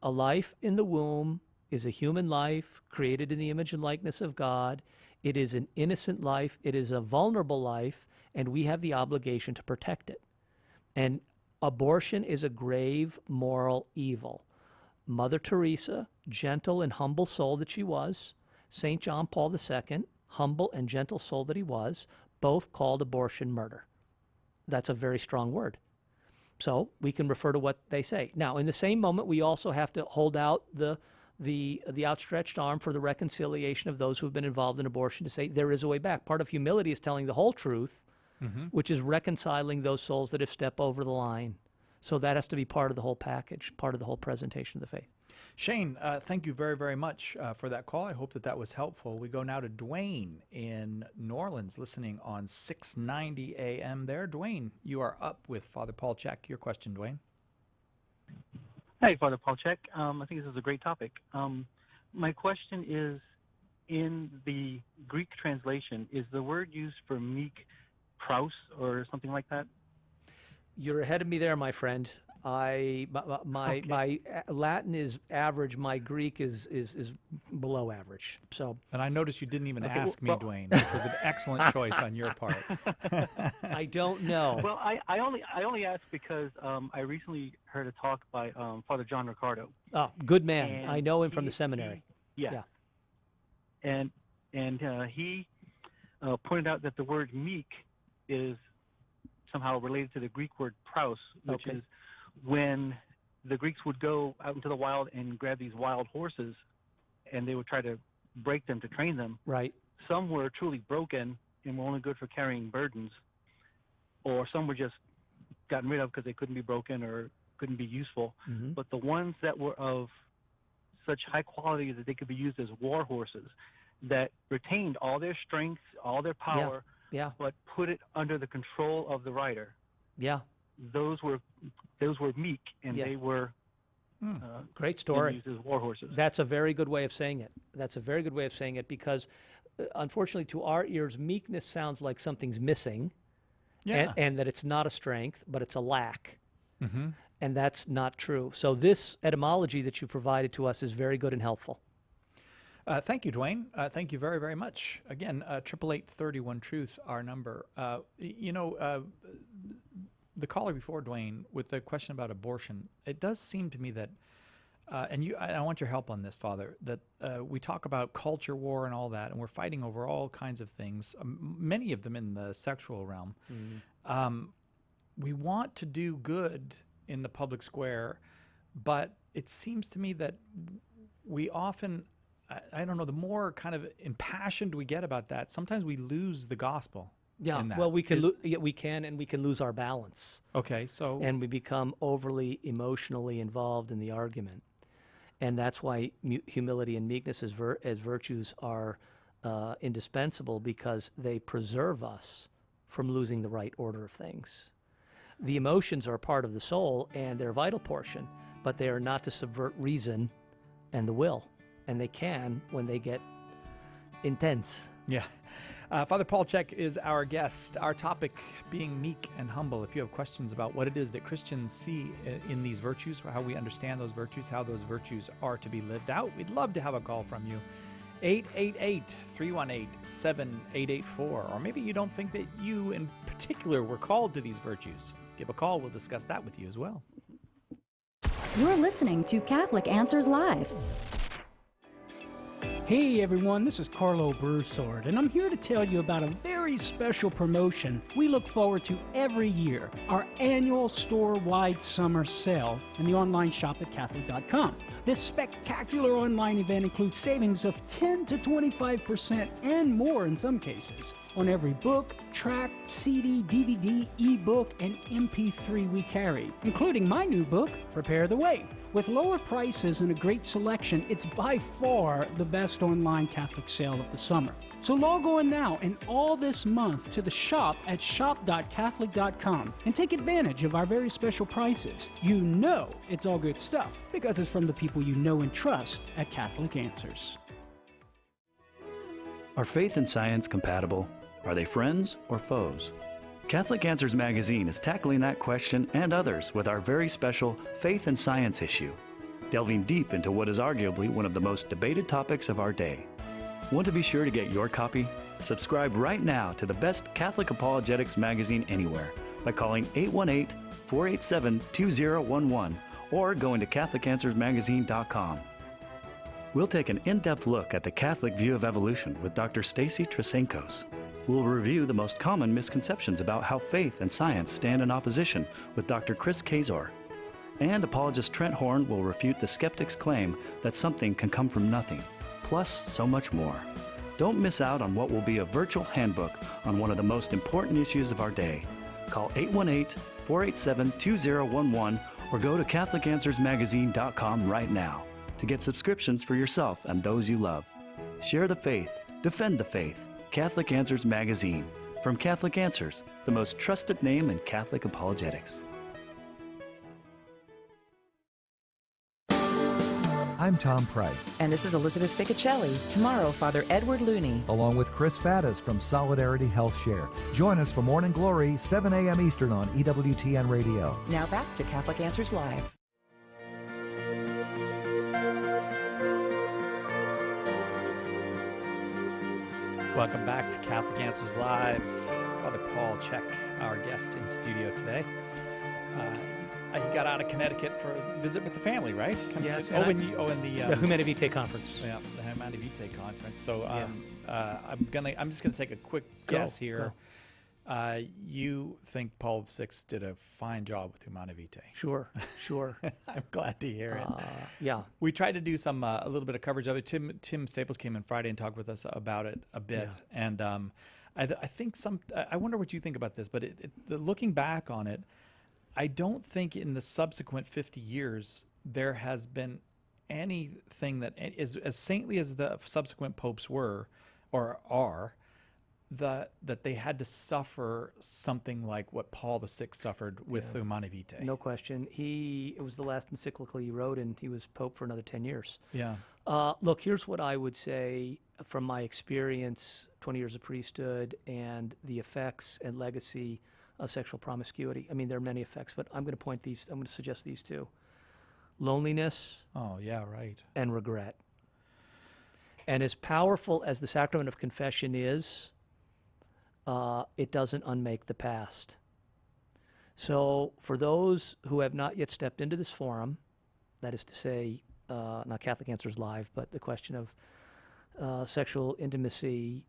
a life in the womb is a human life created in the image and likeness of God. It is an innocent life. It is a vulnerable life, and we have the obligation to protect it. And abortion is a grave moral evil. Mother Teresa, gentle and humble soul that she was, St. John Paul II, humble and gentle soul that he was, both called abortion murder. That's a very strong word. So we can refer to what they say. Now, in the same moment, we also have to hold out the outstretched arm for the reconciliation of those who have been involved in abortion to say there is a way back. Part of humility is telling the whole truth, which is reconciling those souls that have stepped over the line. So that has to be part of the whole package, part of the whole presentation of the faith. Shane, thank you very, very much for that call. I hope that was helpful. We go now to Dwayne in New Orleans, listening on 690 AM there. Dwayne, you are up with Father Paul Czech. Your question, Dwayne. Hey, Father Paul Czech. I think this is a great topic. My question is, in the Greek translation, is the word used for meek praus or something like that? You're ahead of me there, my friend. My Latin is average. My Greek is below average. So. And I noticed you didn't even ask me, Dwayne, which was an excellent choice on your part. I don't know. Well, I only asked because I recently heard a talk by Father John Ricardo. Oh, good man. I know him from the seminary. Yeah. And he pointed out that the word meek is somehow related to the Greek word praus, which is when the Greeks would go out into the wild and grab these wild horses, and they would try to break them to train them. Right. Some were truly broken and were only good for carrying burdens, or some were just gotten rid of because they couldn't be broken or couldn't be useful. Mm-hmm. But the ones that were of such high quality that they could be used as war horses that retained all their strength, all their power, but put it under the control of the rider. Yeah. Those were meek, and they were great story. Used as war horses. That's a very good way of saying it. That's a very good way of saying it because, unfortunately, to our ears, meekness sounds like something's missing, and that it's not a strength, but it's a lack. Mm-hmm. And that's not true. So this etymology that you provided to us is very good and helpful. Thank you, Dwayne. Thank you very, very much. Again, 888-31-TRUTH, our number. The caller before, Dwayne, with the question about abortion, it does seem to me that, I want your help on this, Father, that we talk about culture war and all that, and we're fighting over all kinds of things, many of them in the sexual realm. Mm-hmm. We want to do good in the public square, but it seems to me that we often, I don't know, the more kind of impassioned we get about that, sometimes we lose the gospel. Yeah, well, we can lose our balance. Okay, so and we become overly emotionally involved in the argument, and that's why humility and meekness as virtues are indispensable, because they preserve us from losing the right order of things. The emotions are part of the soul, and they're a vital portion, but they are not to subvert reason and the will, and they can when they get intense. Yeah. Father Paul Chek is our guest. Our topic being meek and humble. If you have questions about what it is that Christians see in these virtues, how we understand those virtues, how those virtues are to be lived out, we'd love to have a call from you. 888-318-7884. Or maybe you don't think that you in particular were called to these virtues. Give a call. We'll discuss that with you as well. You're listening to Catholic Answers Live. Hey everyone, this is Carlo Broussard, and I'm here to tell you about a very special promotion we look forward to every year, our annual store-wide summer sale in the online shop at Catholic.com. This spectacular online event includes savings of 10 to 25% and more in some cases on every book, tract, CD, DVD, ebook, and MP3 we carry, including my new book, Prepare the Way. With lower prices and a great selection, it's by far the best online Catholic sale of the summer. So log on now and all this month to the shop at shop.catholic.com and take advantage of our very special prices. You know it's all good stuff because it's from the people you know and trust at Catholic Answers. Are faith and science compatible? Are they friends or foes? Catholic Answers Magazine is tackling that question and others with our very special Faith and Science issue, delving deep into what is arguably one of the most debated topics of our day. Want to be sure to get your copy? Subscribe right now to the best Catholic apologetics magazine anywhere by calling 818-487-2011 or going to CatholicAnswersMagazine.com. We'll take an in-depth look at the Catholic view of evolution with Dr. Stacy Trasenkos. We'll review the most common misconceptions about how faith and science stand in opposition with Dr. Chris Kazor. And apologist Trent Horn will refute the skeptic's claim that something can come from nothing, plus so much more. Don't miss out on what will be a virtual handbook on one of the most important issues of our day. Call 818-487-2011 or go to CatholicAnswersMagazine.com right now to get subscriptions for yourself and those you love. Share the faith, defend the faith. Catholic Answers Magazine. From Catholic Answers, the most trusted name in Catholic apologetics. I'm Tom Price. And this is Elizabeth Ficocelli. Tomorrow, Father Edward Looney. Along with Chris Faddis from Solidarity Health Share. Join us for Morning Glory, 7 a.m. Eastern on EWTN Radio. Now back to Catholic Answers Live. Welcome back to Catholic Answers Live. Father Paul Chek, our guest in studio today. He got out of Connecticut for a visit with the family, right? Yes. In the Humanae Vitae conference. Yeah, the Humanae Vitae conference. So I'm just gonna take a quick guess here. You think Paul VI did a fine job with Humanae Vitae? Sure. I'm glad to hear it. Yeah. We tried to do a little bit of coverage of it. Tim Staples came in Friday and talked with us about it a bit, and I think I wonder what you think about this. But looking back on it, I don't think in the subsequent 50 years there has been anything that is as saintly as the subsequent popes were or are, that they had to suffer something like what Paul VI suffered with Humanae Vitae. No question. It was the last encyclical he wrote, and he was pope for another 10 years. Yeah. Look, here's what I would say from my experience, 20 years of priesthood, and the effects and legacy of sexual promiscuity. I mean, there are many effects, but I'm going to suggest these two. Loneliness. Oh, yeah, right. And regret. And as powerful as the sacrament of confession is, it doesn't unmake the past. So for those who have not yet stepped into this forum, that is to say, not Catholic Answers Live, but the question of sexual intimacy,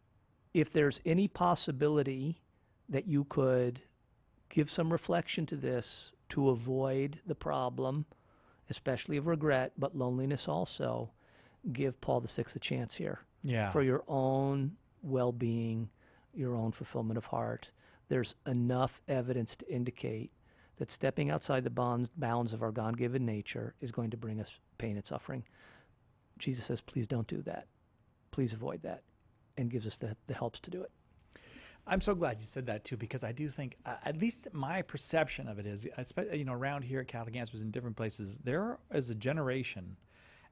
if there's any possibility that you could give some reflection to this to avoid the problem, especially of regret, but loneliness also, give Paul VI a chance here. Yeah. For your own well-being, your own fulfillment of heart. There's enough evidence to indicate that stepping outside the bounds of our God-given nature is going to bring us pain and suffering. Jesus says, please don't do that. Please avoid that, and gives us the helps to do it. I'm so glad you said that too, because I do think, at least my perception of it is, around here at Catholic Answers in different places, there is a generation,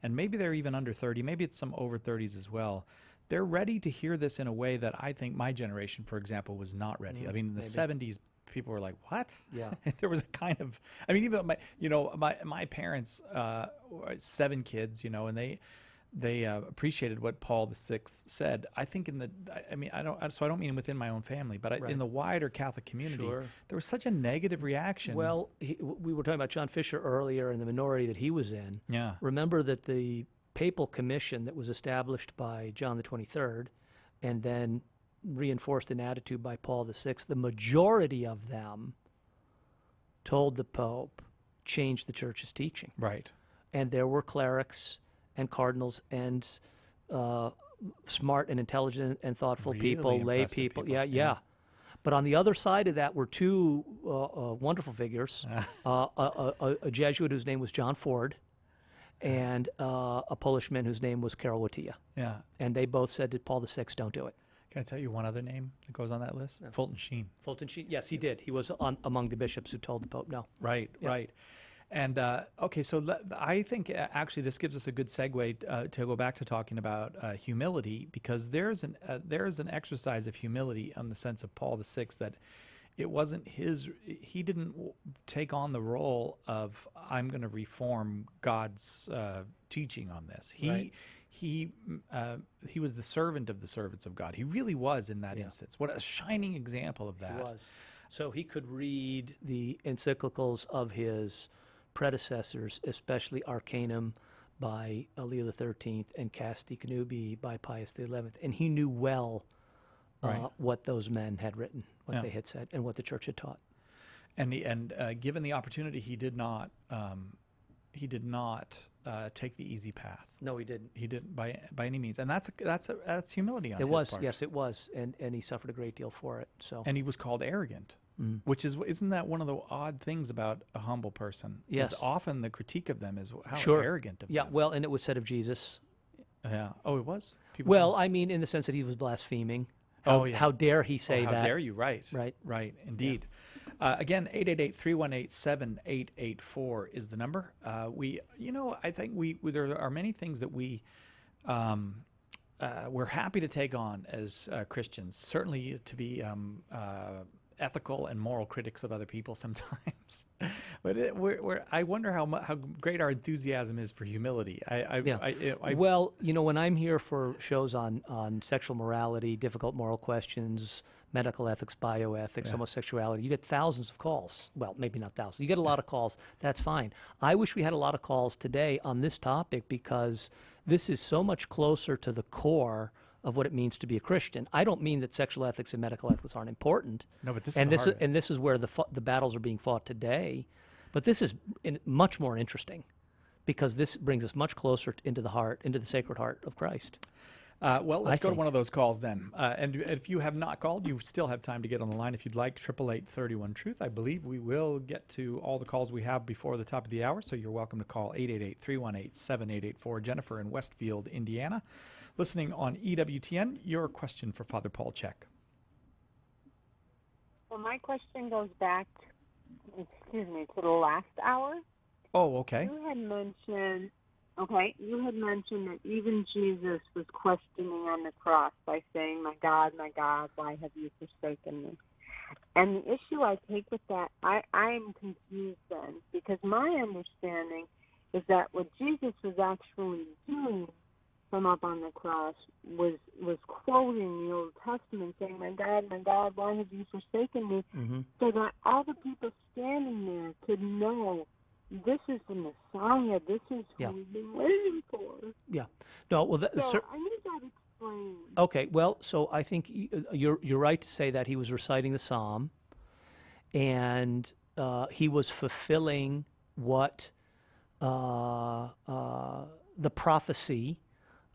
and maybe they're even under 30, maybe it's some over 30s as well. They're ready to hear this in a way that I think my generation, for example, was not ready. I mean, in the 70s, people were like, "What?" Yeah. There was a kind of, I mean, even my parents, 7 kids, and they appreciated what Paul VI said. I think I don't mean within my own family, but in the wider Catholic community, there was such a negative reaction. Well, we were talking about John Fisher earlier and the minority that he was in. Yeah. Remember that the papal commission that was established by John the 23rd and then reinforced in attitude by Paul VI, the majority of them told the Pope, change the Church's teaching. Right. And there were clerics and cardinals and smart and intelligent and thoughtful people, lay people. Yeah. But on the other side of that were two wonderful figures, a Jesuit whose name was John Ford, and a Polish man whose name was Karol Wojtyla. Yeah. And they both said to Paul VI, don't do it. Can I tell you one other name that goes on that list? Yeah. Fulton Sheen. Fulton Sheen, yes, he did. He was among the bishops who told the Pope no. Right, right. And okay, so I think actually this gives us a good segue to go back to talking about humility, because there's an exercise of humility in the sense of Paul VI that it wasn't he didn't take on the role of, I'm going to reform God's teaching on this. He was the servant of the servants of God. He really was in that instance. What a shining example of that. He was. So he could read the encyclicals of his predecessors, especially Arcanum by Leo XIII and Casti Connubii by Pius XI, and he knew well what those men had written, what they had said, and what the Church had taught. And given the opportunity, he did not take the easy path. No, he didn't. He didn't by any means, and that's humility on his part. Yes, it was, and he suffered a great deal for it. So, and he was called arrogant, which isn't that one of the odd things about a humble person? Yes, often the critique of them is how arrogant of them. Yeah, well, and it was said of Jesus. Yeah. Oh, it was. I mean, in the sense that he was blaspheming. How dare he say that? How dare you? Right. Indeed. Yeah. Again, 888-318-7884 is the number. I think there are many things that we're happy to take on as Christians. Certainly to be ethical and moral critics of other people sometimes. But I wonder how great our enthusiasm is for humility. Well, when I'm here for shows on sexual morality, difficult moral questions, medical ethics, bioethics, homosexuality, you get thousands of calls. Well, maybe not thousands. You get a lot of calls. That's fine. I wish we had a lot of calls today on this topic, because this is so much closer to the core of what it means to be a Christian. I don't mean that sexual ethics and medical ethics aren't important. No, but this is where the battles are being fought today. But this is much more interesting, because this brings us much closer into the sacred heart of Christ. Well, let's go to one of those calls then. And if you have not called, you still have time to get on the line if you'd like. 888-31-TRUTH. I believe we will get to all the calls we have before the top of the hour, so you're welcome to call 888-318-7884. Jennifer in Westfield, Indiana, listening on EWTN. Your question for Father Paul Chek. Well, my question goes back, to the last hour. Oh, okay. You had mentioned that even Jesus was questioning on the cross by saying, my God, why have you forsaken me? And the issue I take with that, I am confused then, because my understanding is that what Jesus was actually doing from up on the cross was quoting the Old Testament, saying, my God, why have you forsaken me? So that all the people standing there could know this is the Messiah. This is who we've been waiting for. Yeah. No. Well, so I need that explained. Okay. Well, so I think you're right to say that he was reciting the psalm, and he was fulfilling what the prophecy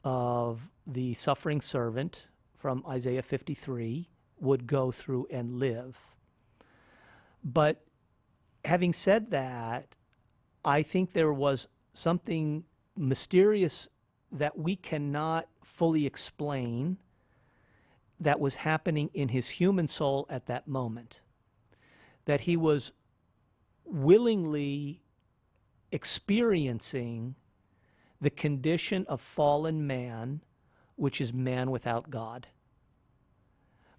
of the suffering servant from Isaiah 53 would go through and live. But having said that, I think there was something mysterious that we cannot fully explain that was happening in his human soul at that moment. That he was willingly experiencing the condition of fallen man, which is man without God,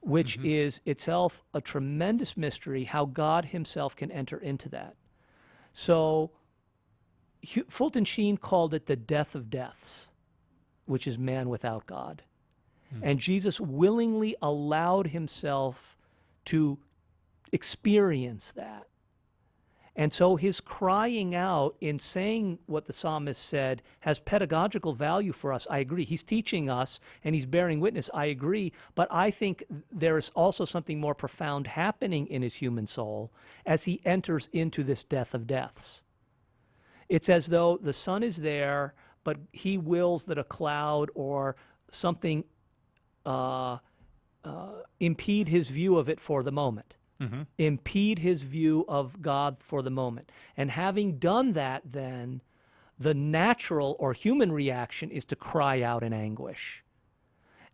which is itself a tremendous mystery, how God himself can enter into that. So Fulton Sheen called it the death of deaths, which is man without God. And Jesus willingly allowed himself to experience that. And so his crying out in saying what the psalmist said has pedagogical value for us. I agree. He's teaching us and he's bearing witness. I agree. But I think there is also something more profound happening in his human soul as he enters into this death of deaths. It's as though the sun is there, but he wills that a cloud or something impede his view of it for the moment. Impede his view of God for the moment. And having done that, then, the natural or human reaction is to cry out in anguish.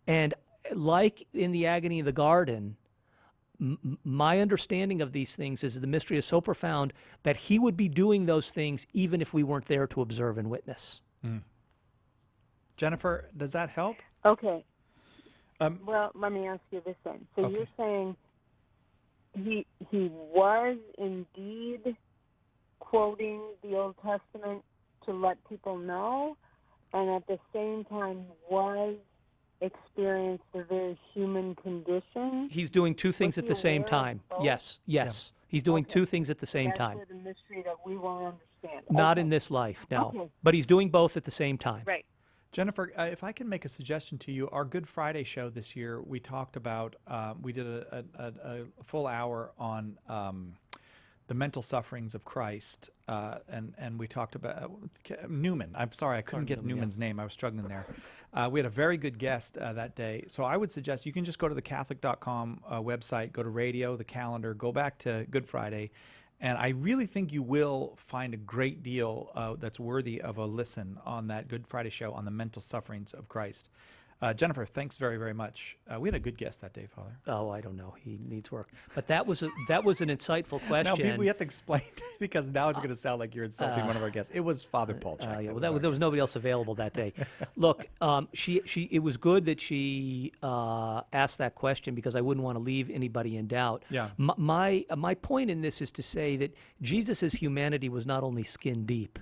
And like in the agony of the garden, my understanding of these things is the mystery is so profound that he would be doing those things even if we weren't there to observe and witness. Jennifer, does that help? Okay. Well, let me ask you this then. So you're saying he was indeed quoting the Old Testament to let people know, and at the same time was experienced a very human condition? He's doing two things at the same time. Yes. He's doing two things at the same time. That's the mystery that we won't understand. Not in this life, no. But he's doing both at the same time. Right. Jennifer, if I can make a suggestion to you, our Good Friday show this year, we talked about, we did a full hour on the mental sufferings of Christ, and we talked about Newman. I'm sorry, I couldn't get Newman's name. I was struggling there. We had a very good guest that day. So I would suggest you can just go to the Catholic.com website, go to radio, the calendar, go back to Good Friday, and I really think you will find a great deal that's worthy of a listen on that Good Friday show on the mental sufferings of Christ. Jennifer, thanks very, very much. We had a good guest that day, Father. Oh, I don't know. He needs work. But that was an insightful question. Now, we have to explain because now it's going to sound like you're insulting one of our guests. It was Father Paul Chek. There was nobody else available that day. Look, it was good that she asked that question because I wouldn't want to leave anybody in doubt. Yeah. My point in this is to say that Jesus' humanity was not only skin deep.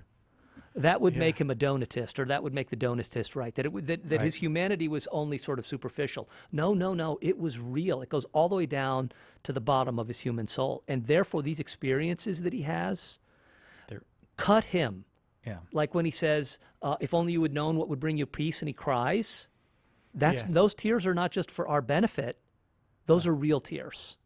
That would make him a Donatist, or that would make the Donatist right, that his humanity was only sort of superficial. No, it was real. It goes all the way down to the bottom of his human soul. And therefore, these experiences that he has cut him. Yeah. Like when he says, if only you had known what would bring you peace, and he cries. Those tears are not just for our benefit. Those are real tears.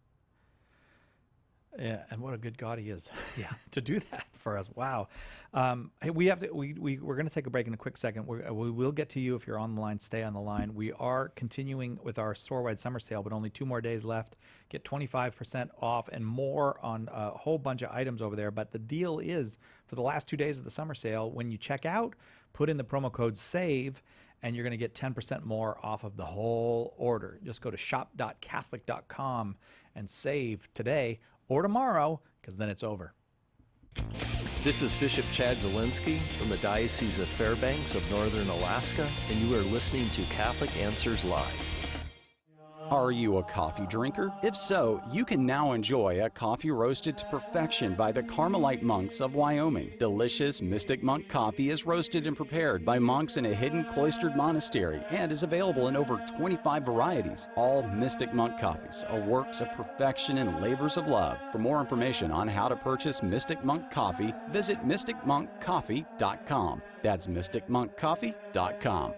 Yeah, and what a good God He is. Yeah, to do that for us. Wow. Hey, we have to. We're going to take a break in a quick second. We will get to you if you're on the line. Stay on the line. We are continuing with our store-wide summer sale, but only 2 more days left. Get 25% off and more on a whole bunch of items over there. But the deal is, for the last 2 days of the summer sale, when you check out, put in the promo code SAVE, and you're going to get 10% more off of the whole order. Just go to shop.catholic.com and save today or tomorrow, because then it's over. This is Bishop Chad Zielinski from the Diocese of Fairbanks of Northern Alaska, and you are listening to Catholic Answers Live. Are you a coffee drinker? If so, you can now enjoy a coffee roasted to perfection by the Carmelite monks of Wyoming. Delicious Mystic Monk coffee is roasted and prepared by monks in a hidden cloistered monastery and is available in over 25 varieties. All Mystic Monk coffees are works of perfection and labors of love. For more information on how to purchase Mystic Monk coffee, visit mysticmonkcoffee.com. That's mysticmonkcoffee.com.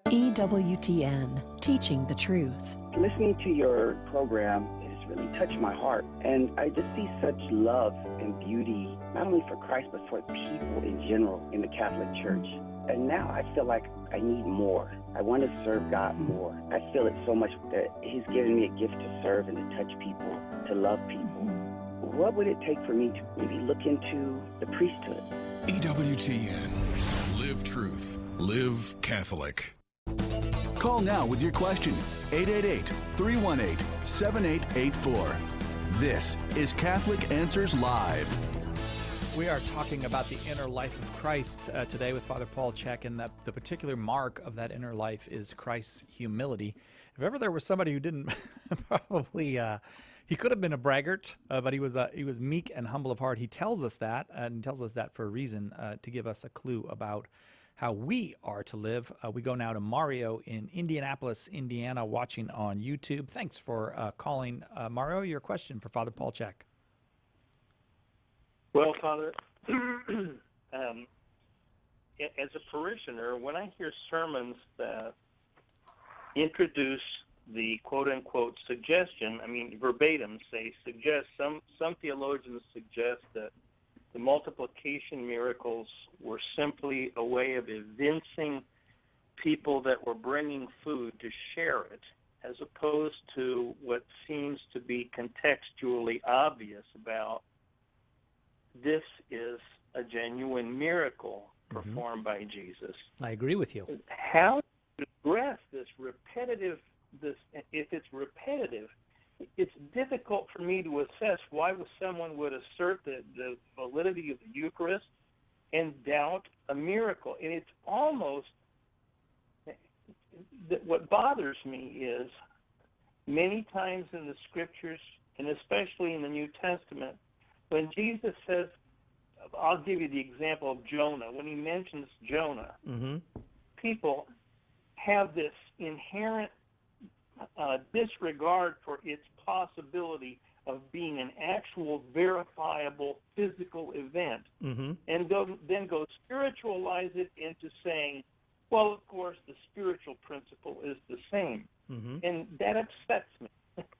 EWTN, teaching the truth. Listening to your program has really touched my heart, and I just see such love and beauty, not only for Christ, but for people in general in the Catholic Church. And now I feel like I need more. I want to serve God more. I feel it so much that He's given me a gift to serve and to touch people, to love people. What would it take for me to maybe look into the priesthood? EWTN. Live truth. Live Catholic. Call now with your question. 888-318-7884. This is Catholic Answers Live. We are talking about the inner life of Christ today with Father Paul Chek, and that the particular mark of that inner life is Christ's humility. If ever there was somebody who didn't probably... he could have been a braggart, but he was meek and humble of heart. He tells us that, and tells us that for a reason, to give us a clue about how we are to live. We go now to Mario in Indianapolis, Indiana, watching on YouTube. Thanks for calling. Mario, your question for Father Paul Chek. Well, Father, as a parishioner, when I hear sermons that introduce the quote-unquote suggestion, I mean verbatim say suggest, some theologians suggest that the multiplication miracles were simply a way of evincing people that were bringing food to share it, as opposed to what seems to be contextually obvious about this is a genuine miracle performed by Jesus. I agree with you. How to address this repetitive, if it's repetitive, it's difficult for me to assess why someone would assert the validity of the Eucharist and doubt a miracle. And it's almost, what bothers me is many times in the Scriptures, and especially in the New Testament, when Jesus says, I'll give you the example of Jonah. When he mentions Jonah, people have this inherent disregard for its possibility of being an actual verifiable physical event, and then go spiritualize it into saying, well, of course, the spiritual principle is the same. And that upsets me.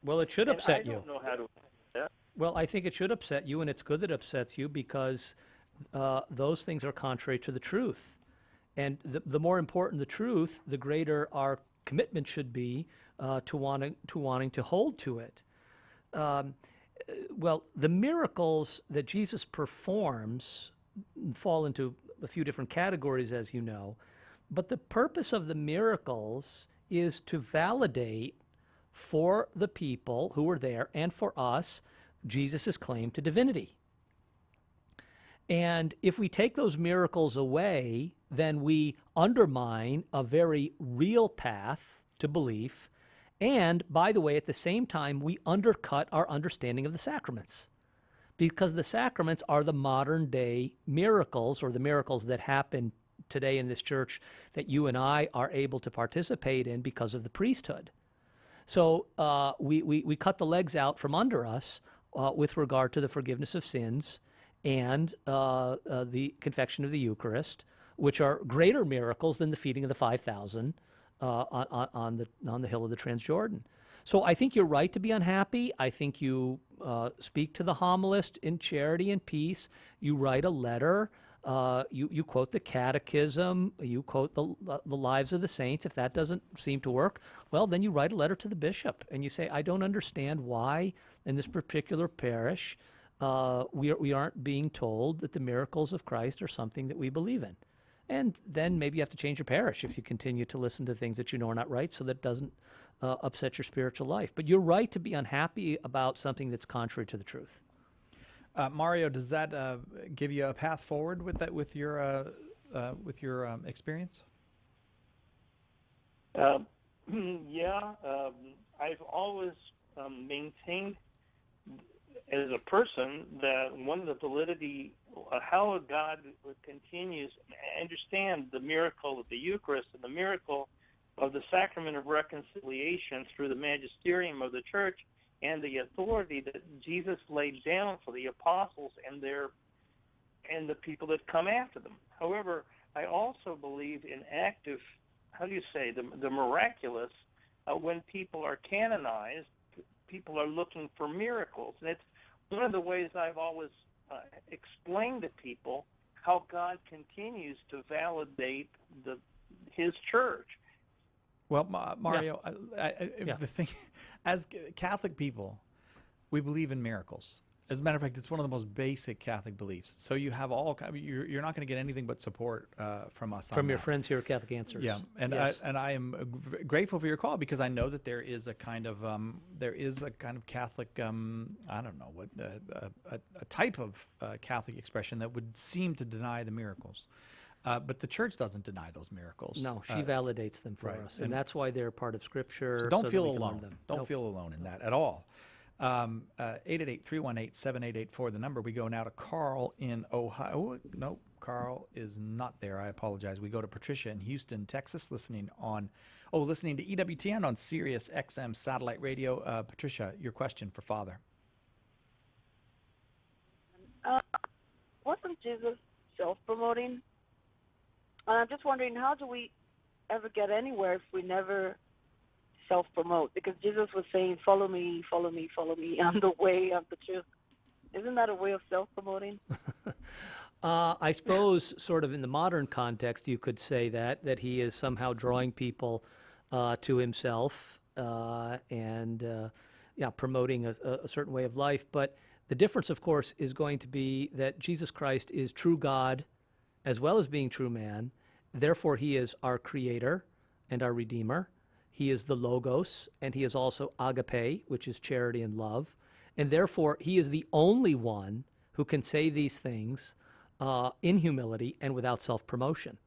Well, it should upset you. I don't know how to that. Well, I think it should upset you, and it's good that it upsets you because those things are contrary to the truth. And the more important the truth, the greater our commitment should be to wanting to hold to it. Well, the miracles that Jesus performs fall into a few different categories, as you know, but the purpose of the miracles is to validate for the people who were there and for us Jesus' claim to divinity. And if we take those miracles away, then we undermine a very real path to belief. And, by the way, at the same time, we undercut our understanding of the sacraments. Because the sacraments are the modern day miracles, or the miracles that happen today in this church that you and I are able to participate in because of the priesthood. So we cut the legs out from under us with regard to the forgiveness of sins and the confection of the Eucharist, which are greater miracles than the feeding of the 5,000 on the hill of the Transjordan. So I think you're right to be unhappy. I think you speak to the homilist in charity and peace. You write a letter. You quote the catechism. You quote the lives of the saints. If that doesn't seem to work, well, then you write a letter to the bishop and you say, I don't understand why in this particular parish we aren't being told that the miracles of Christ are something that we believe in. And then maybe you have to change your parish if you continue to listen to things that you know are not right, so that doesn't upset your spiritual life. But you're right to be unhappy about something that's contrary to the truth. Mario, does that give you a path forward with that, with your experience? Yeah, I've always maintained as a person that one of the validity, how God continues, I understand the miracle of the Eucharist and the miracle of the sacrament of reconciliation through the magisterium of the church and the authority that Jesus laid down for the apostles and the people that come after them. However, I also believe in active, the miraculous. When people are canonized, people are looking for miracles. And it's one of the ways I've always explained to people how God continues to validate His church. Well, Mario, the thing, as Catholic people, we believe in miracles. As a matter of fact, it's one of the most basic Catholic beliefs. So you have you're not going to get anything but support from us. From your friends here at Catholic Answers. Yeah, and yes. I am grateful for your call, because I know that there is a kind of Catholic I don't know what a type of Catholic expression that would seem to deny the miracles. But the church doesn't deny those miracles. No, she validates them for us, and that's why they're part of Scripture. So don't feel alone. Don't feel alone in that at all. 888-318-7884, the number. We go now to Carl in Ohio. No, Carl is not there. I apologize. We go to Patricia in Houston, Texas, listening to EWTN on Sirius XM satellite radio. Patricia, your question for Father. Wasn't Jesus self-promoting? I'm just wondering, how do we ever get anywhere if we never self-promote? Because Jesus was saying, follow me, follow me, follow me. I'm the way, I'm the truth. Isn't that a way of self-promoting? I suppose sort of in the modern context, you could say that he is somehow drawing people to himself and promoting a certain way of life. But the difference, of course, is going to be that Jesus Christ is true God as well as being true man. Therefore, he is our creator and our redeemer. He is the Logos, and he is also agape, which is charity and love. And therefore, he is the only one who can say these things in humility and without self-promotion.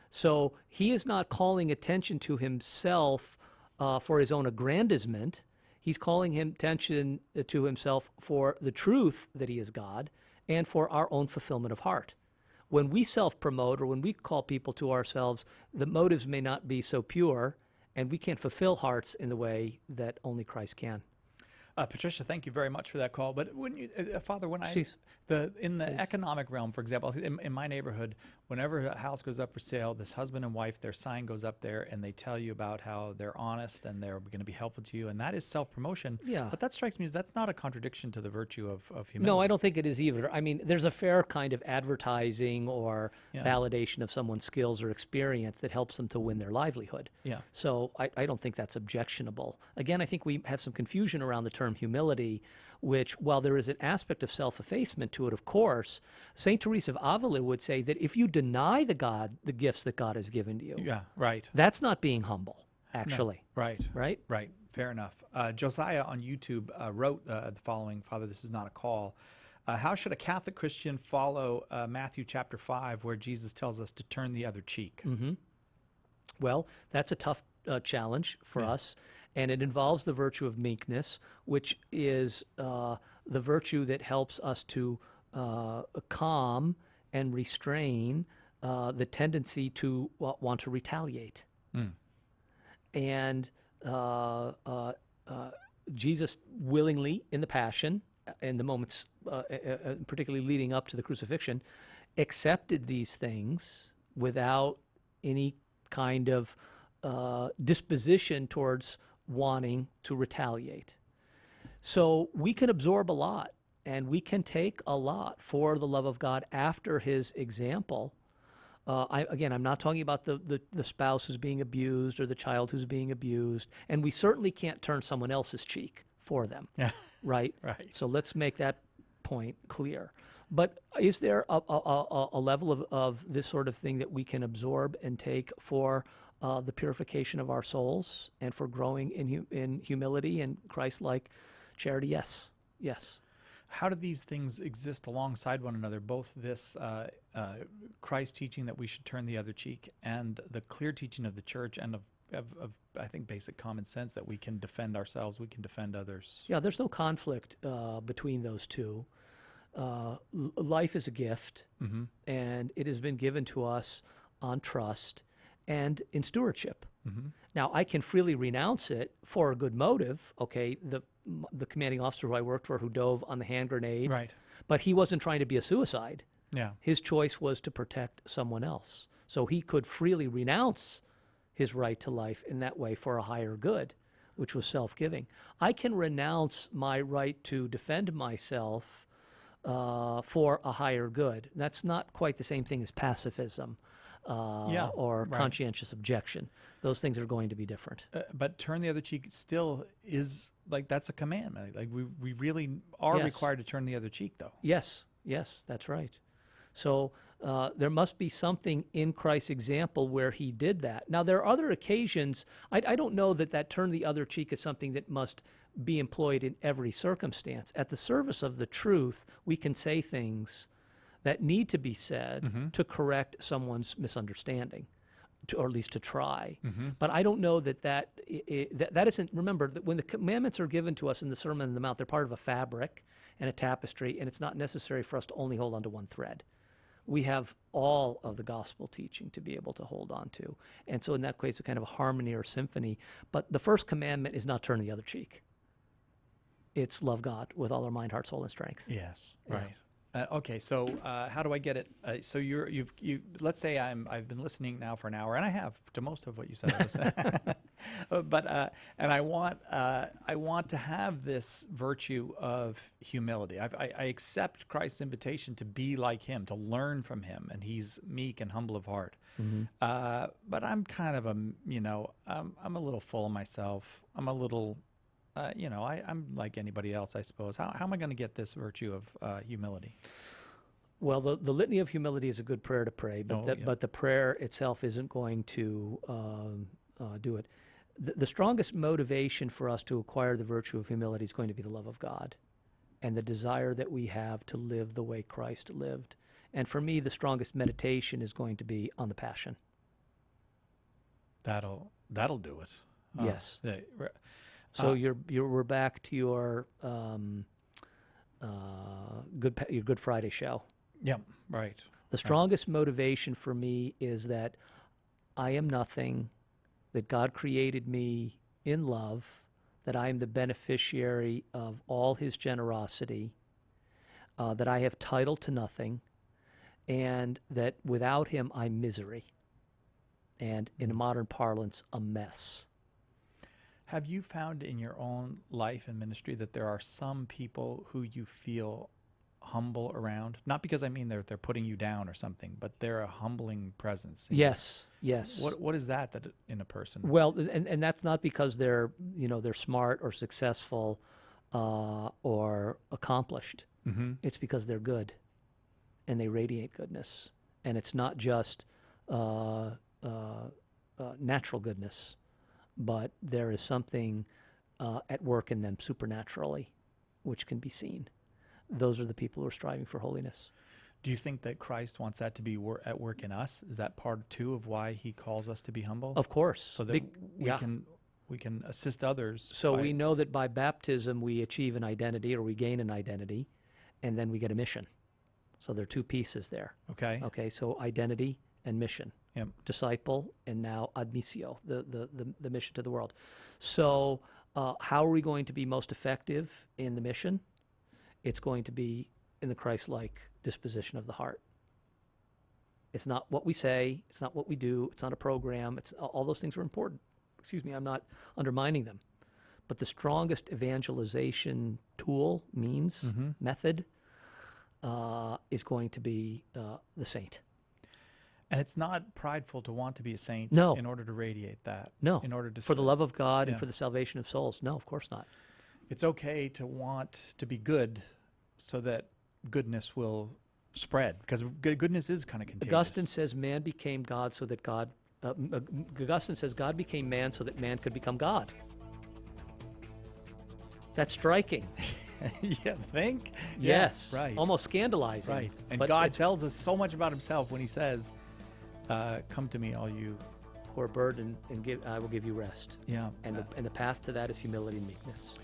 So he is not calling attention to himself for his own aggrandizement. He's calling attention to himself for the truth that he is God and for our own fulfillment of heart. When we self-promote or when we call people to ourselves, the motives may not be so pure, and we can't fulfill hearts in the way that only Christ can. Patricia, thank you very much for that call. But when you, Father, when in the economic realm, for example, in my neighborhood, whenever a house goes up for sale, this husband and wife, their sign goes up there, and they tell you about how they're honest and they're going to be helpful to you, and that is self-promotion. Yeah. But that strikes me as that's not a contradiction to the virtue of humility. No, I don't think it is either. I mean, there's a fair kind of advertising or validation of someone's skills or experience that helps them to win their livelihood. Yeah. So I don't think that's objectionable. Again, I think we have some confusion around the term humility, which, while there is an aspect of self-effacement to it, of course, St. Teresa of Avila would say that if you deny the gifts that God has given to you, that's not being humble, actually. No. Right? Fair enough. Josiah on YouTube wrote the following, Father, this is not a call. How should a Catholic Christian follow Matthew chapter 5, where Jesus tells us to turn the other cheek? Mm-hmm. Well, that's a tough challenge for us. And it involves the virtue of meekness, which is the virtue that helps us to calm and restrain the tendency to want to retaliate. And Jesus willingly, in the Passion, in the moments particularly leading up to the crucifixion, accepted these things without any kind of disposition towards wanting to retaliate. So we can absorb a lot, and we can take a lot for the love of God after his example. I'm not talking about the spouse who's being abused or the child who's being abused, and we certainly can't turn someone else's cheek for them, right? Right. So let's make that point clear. But is there a level of this sort of thing that we can absorb and take for the purification of our souls and for growing in humility and Christ-like charity? Yes. Yes. How do these things exist alongside one another? Both this Christ teaching that we should turn the other cheek and the clear teaching of the church and of I think, basic common sense that we can defend ourselves, we can defend others. Yeah, there's no conflict between those two. Life is a gift, and it has been given to us on trust and in stewardship. Now, I can freely renounce it for a good motive. Okay, the commanding officer who I worked for who dove on the hand grenade, right? But he wasn't trying to be a suicide. Yeah. His choice was to protect someone else. So he could freely renounce his right to life in that way for a higher good, which was self-giving. I can renounce my right to defend myself for a higher good. That's not quite the same thing as pacifism or conscientious objection. Those things are going to be different. But turn the other cheek still is, like, that's a commandment. Like, we really are required to turn the other cheek, though. Yes, that's right. So there must be something in Christ's example where he did that. Now, there are other occasions. I don't know that turn the other cheek is something that must be employed in every circumstance. At the service of the truth, we can say things that need to be said to correct someone's misunderstanding, or at least to try. But I don't know that isn't, remember, that when the commandments are given to us in the Sermon on the Mount, they're part of a fabric and a tapestry, and it's not necessary for us to only hold on to one thread. We have all of the gospel teaching to be able to hold on to. And so in that case, it's a kind of a harmony or symphony. But the first commandment is not turn the other cheek. It's love God with all our mind, heart, soul, and strength. Yes, right. Okay, so how do I get it? So you let's say I've been listening now for an hour, and I have to most of what you said. But and I want to have this virtue of humility. I accept Christ's invitation to be like Him, to learn from Him, and He's meek and humble of heart. But I'm kind of I'm a little full of myself. I'm a little. I'm like anybody else, I suppose. How am I going to get this virtue of humility? Well, the litany of humility is a good prayer to pray, but but the prayer itself isn't going to do it. The strongest motivation for us to acquire the virtue of humility is going to be the love of God and the desire that we have to live the way Christ lived. And for me, the strongest meditation is going to be on the Passion. That'll do it. Yes. So we're back to your Good Friday show. Yep, right. The strongest motivation for me is that I am nothing, that God created me in love, that I am the beneficiary of all His generosity, that I have title to nothing, and that without Him I'm misery, and in modern parlance, a mess. Have you found in your own life and ministry that there are some people who you feel humble around? Not because I mean they're putting you down or something, but they're a humbling presence. Yes. What is that in a person? Well, and that's not because they're smart or successful or accomplished. It's because they're good, and they radiate goodness, and it's not just natural goodness. But there is something at work in them supernaturally, which can be seen. Those are the people who are striving for holiness. Do you think that Christ wants that to be at work in us? Is that part too of why He calls us to be humble? Of course, so that we can assist others. So we know that by baptism we achieve an identity, or we gain an identity, and then we get a mission. So there are two pieces there. Okay. So identity and mission. Yep. Disciple, and now admissio, the mission to the world. So how are we going to be most effective in the mission? It's going to be in the Christ-like disposition of the heart. It's not what we say, it's not what we do, it's not a program, all those things are important. Excuse me, I'm not undermining them. But the strongest evangelization tool, means, method, is going to be the saint. And it's not prideful to want to be a saint No. in order to radiate that. No. In order to for the love of God Yeah. and for the salvation of souls. No, of course not. It's okay to want to be good so that goodness will spread, because goodness is kind of contagious. Augustine says man became God so that God. Augustine says God became man so that man could become God. That's striking. Yeah, think? Yes. Right. Almost scandalizing. Right. And But God it's tells us so much about himself when he says, come to me, all you who are burdened, and I will give you rest. Yeah. And the path to that is humility and meekness.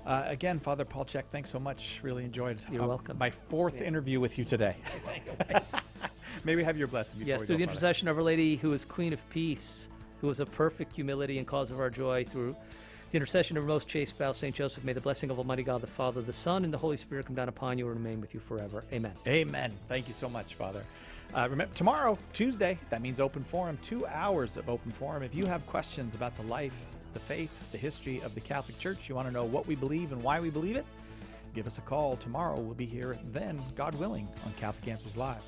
Again, Father Paul Chek, thanks so much. Really enjoyed You're welcome. my fourth interview with you today. Maybe have your blessing before Yes, we through go, the Father. intercession of Our Lady, who is Queen of Peace, who is of perfect humility and cause of our joy, through the intercession of our most chaste spouse, St. Joseph, may the blessing of Almighty God, the Father, the Son, and the Holy Spirit come down upon you and remain with you forever. Amen. Amen. Thank you so much, Father. Remember, tomorrow, Tuesday, that means open forum, 2 hours of open forum. If you have questions about the life, the faith, the history of the Catholic Church, you want to know what we believe and why we believe it, give us a call. Tomorrow we'll be here then, God willing, on Catholic Answers Live.